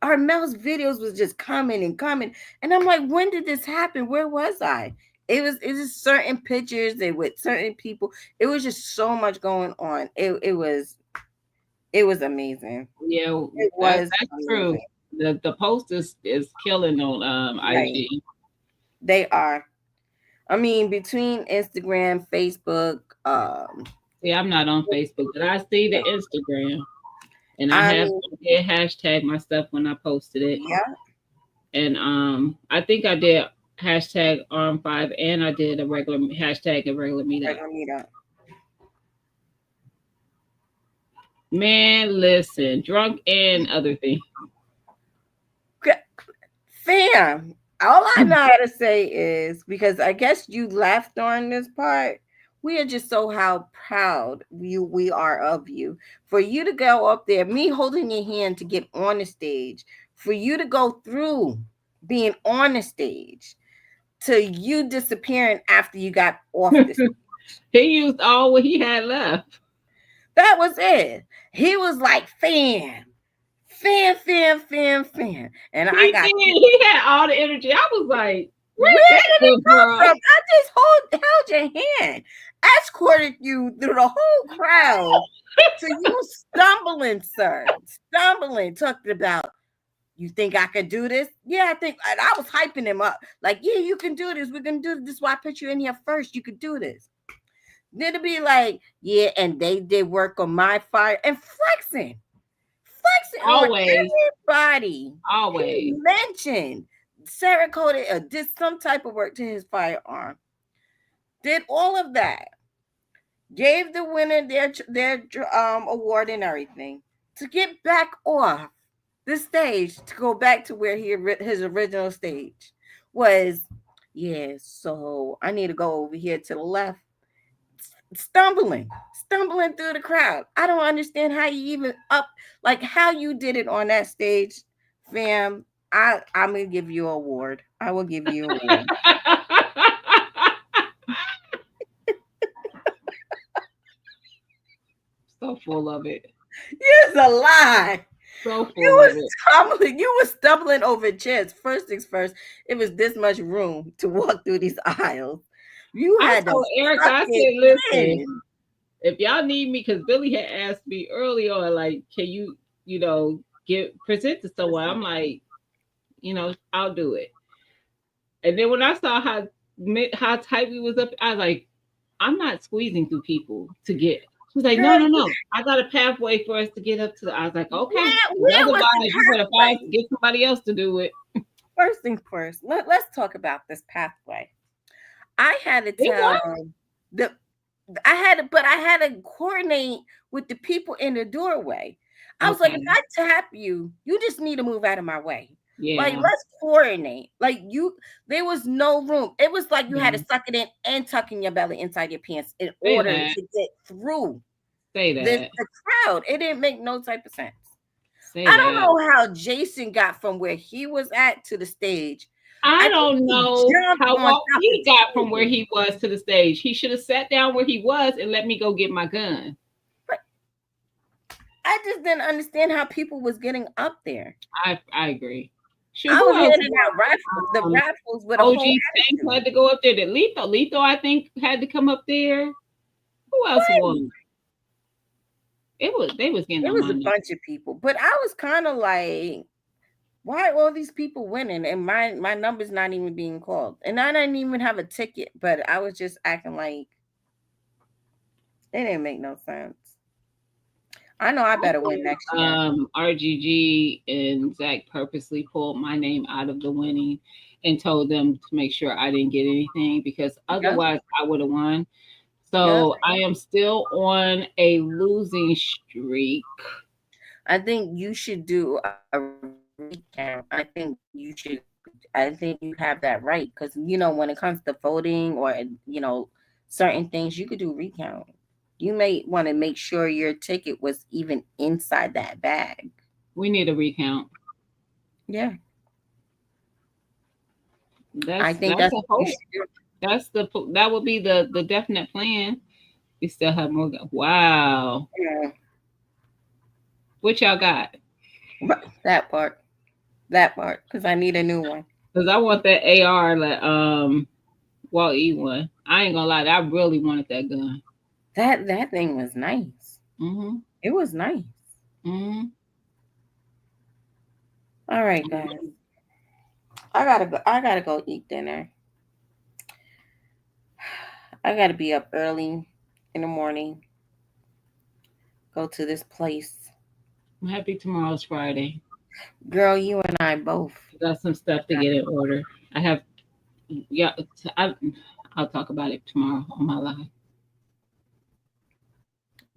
Armel's videos was just coming and coming. And I'm like, when did this happen? Where was I? It was certain pictures and with certain people. It was just so much going on. It was amazing. Yeah, It was that's true. amazing. The post is killing on Right. IG. They are. I mean, between Instagram, Facebook, See, I'm not on Facebook, but I see the Instagram. And I I have mean, did hashtag my stuff when I posted it. yeah, And I think I did hashtag arm5 and I did a regular hashtag a regular meetup. regular meetup. Man, listen, drunk and other thing. Fam, all I know how to say is because I guess you left on this part. We are just so how proud we are of you. For you to go up there, me holding your hand to get on the stage, for you to go through being on the stage, to you disappearing after you got off the stage. He used all what he had left. That was it. He was like, fam. And I got He had all the energy. I was like, where that did it good come girl? from? I just held your hand, escorted you through the whole crowd to you stumbling, sir. Stumbling, talking about, you think I could do this? Yeah, I think. And I was hyping him up. Like, yeah, you can do this. We're going to do this. This is why I put you in here first. You could do this. Then to be like, yeah, and they did work on my fire and flexing Always. on everybody. Always. He mentioned Sarah Cody did some type of work to his firearm. Did all of that. Gave the winner their award and everything. To get back off the stage to go back to where his original stage was. Yeah, so I need to go over here to the left. Stumbling through the crowd. I don't understand how you even like how you did it on that stage, fam. I'm gonna give you an award. I will give you an award. So full of it. It's a lie. So full You of it. was stumbling over chairs. First things first, it was this much room to walk through these aisles. You I had told to Erica, suck I said, it listen, in. if y'all need me, because Billy had asked me early on, like, can you, present to someone? I'm like, I'll do it. And then when I saw how tight we was up, I was like, I'm not squeezing through people to get. She was like, no. I got a pathway for us to get up to. I was like, okay. Where was Otherwise, the you better pathway? get somebody else to do it. First things first, let's talk about this pathway. I had to tell I had to coordinate with the people in the doorway. I was like, if I tap you, you just need to move out of my way. Yeah. Like, let's coordinate. Like, there was no room. It was like you had to suck it in and tuck in your belly inside your pants in order to get through the crowd. It didn't make no type of sense. I don't know how Jason got from where he was at to the stage. I don't know how he got from where he was to the stage. He should have sat down where he was and let me go get my gun. But I just didn't understand how people was getting up there. I agree. I was handing out the raffles with OG Spank had to go up there. Did Letho, I think, had to come up there. Who else won? They was getting. It was a bunch of people, but I was kind of like, why are all these people winning and my number's not even being called? And I didn't even have a ticket, but I was just acting like it didn't make no sense. I know I better win next year. RGG and Zach purposely pulled my name out of the winning. and told them to make sure I didn't get anything because otherwise I would have won. So I am still on a losing streak. I think you should do a recount. I think you have that right because when it comes to voting or certain things, you could do recount. You may want to make sure your ticket was even inside that bag. We need a recount. Yeah, I That's think that's that's a what you hope. should do. That would be the definite plan. We still have more. Wow. Yeah, What y'all got? right, that part, because I need a new one. Because I want that AR like Walt E one. I ain't gonna lie, I really wanted that gun. That thing was nice. Mm-hmm. It was nice. Mm-hmm. All right, guys. I gotta go eat dinner. I gotta be up early in the morning. Go to this place. I'm happy tomorrow's Friday. Girl, you and I both. I got some stuff to get in order. I have I'll talk about it tomorrow on my live.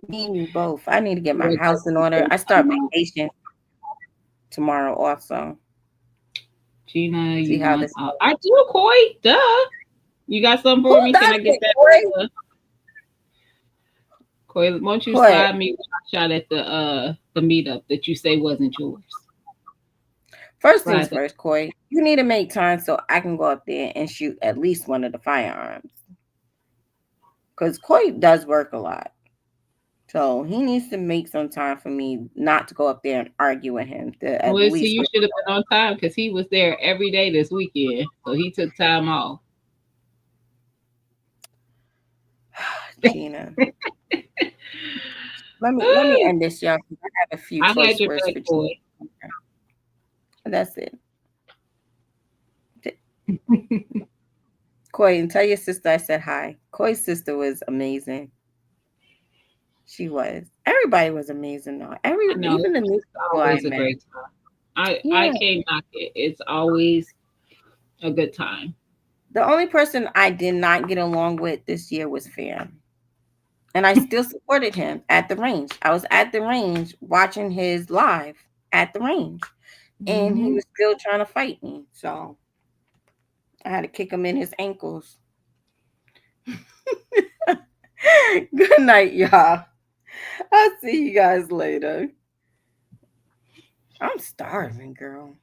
Me and you both. I need to get my house in order. I start vacation tomorrow also. Gina, See how this I do, Coy. Duh. You got something for me? Can I get that? Coy, won't you slide me a shot at the meetup that you say wasn't yours? First things first, Coy. You need to make time so I can go up there and shoot at least one of the firearms. Because Coy does work a lot. So he needs to make some time for me not to go up there and argue with him. Well, see, you should have been on time because he was there every day this weekend. So he took time off. Gina. let me end this, y'all. I have a few choice words for you. That's it. Coy, and tell your sister I said hi. Coy's sister was amazing. She was. Everybody was amazing though. Even the new people always a great time. I can't knock it. It's always a good time. The only person I did not get along with this year was Fam. And I still supported him at the range. I was at the range watching his live at the range. And he was still trying to fight me. So I had to kick him in his ankles. Good night, y'all. I'll see you guys later. I'm starving, girl.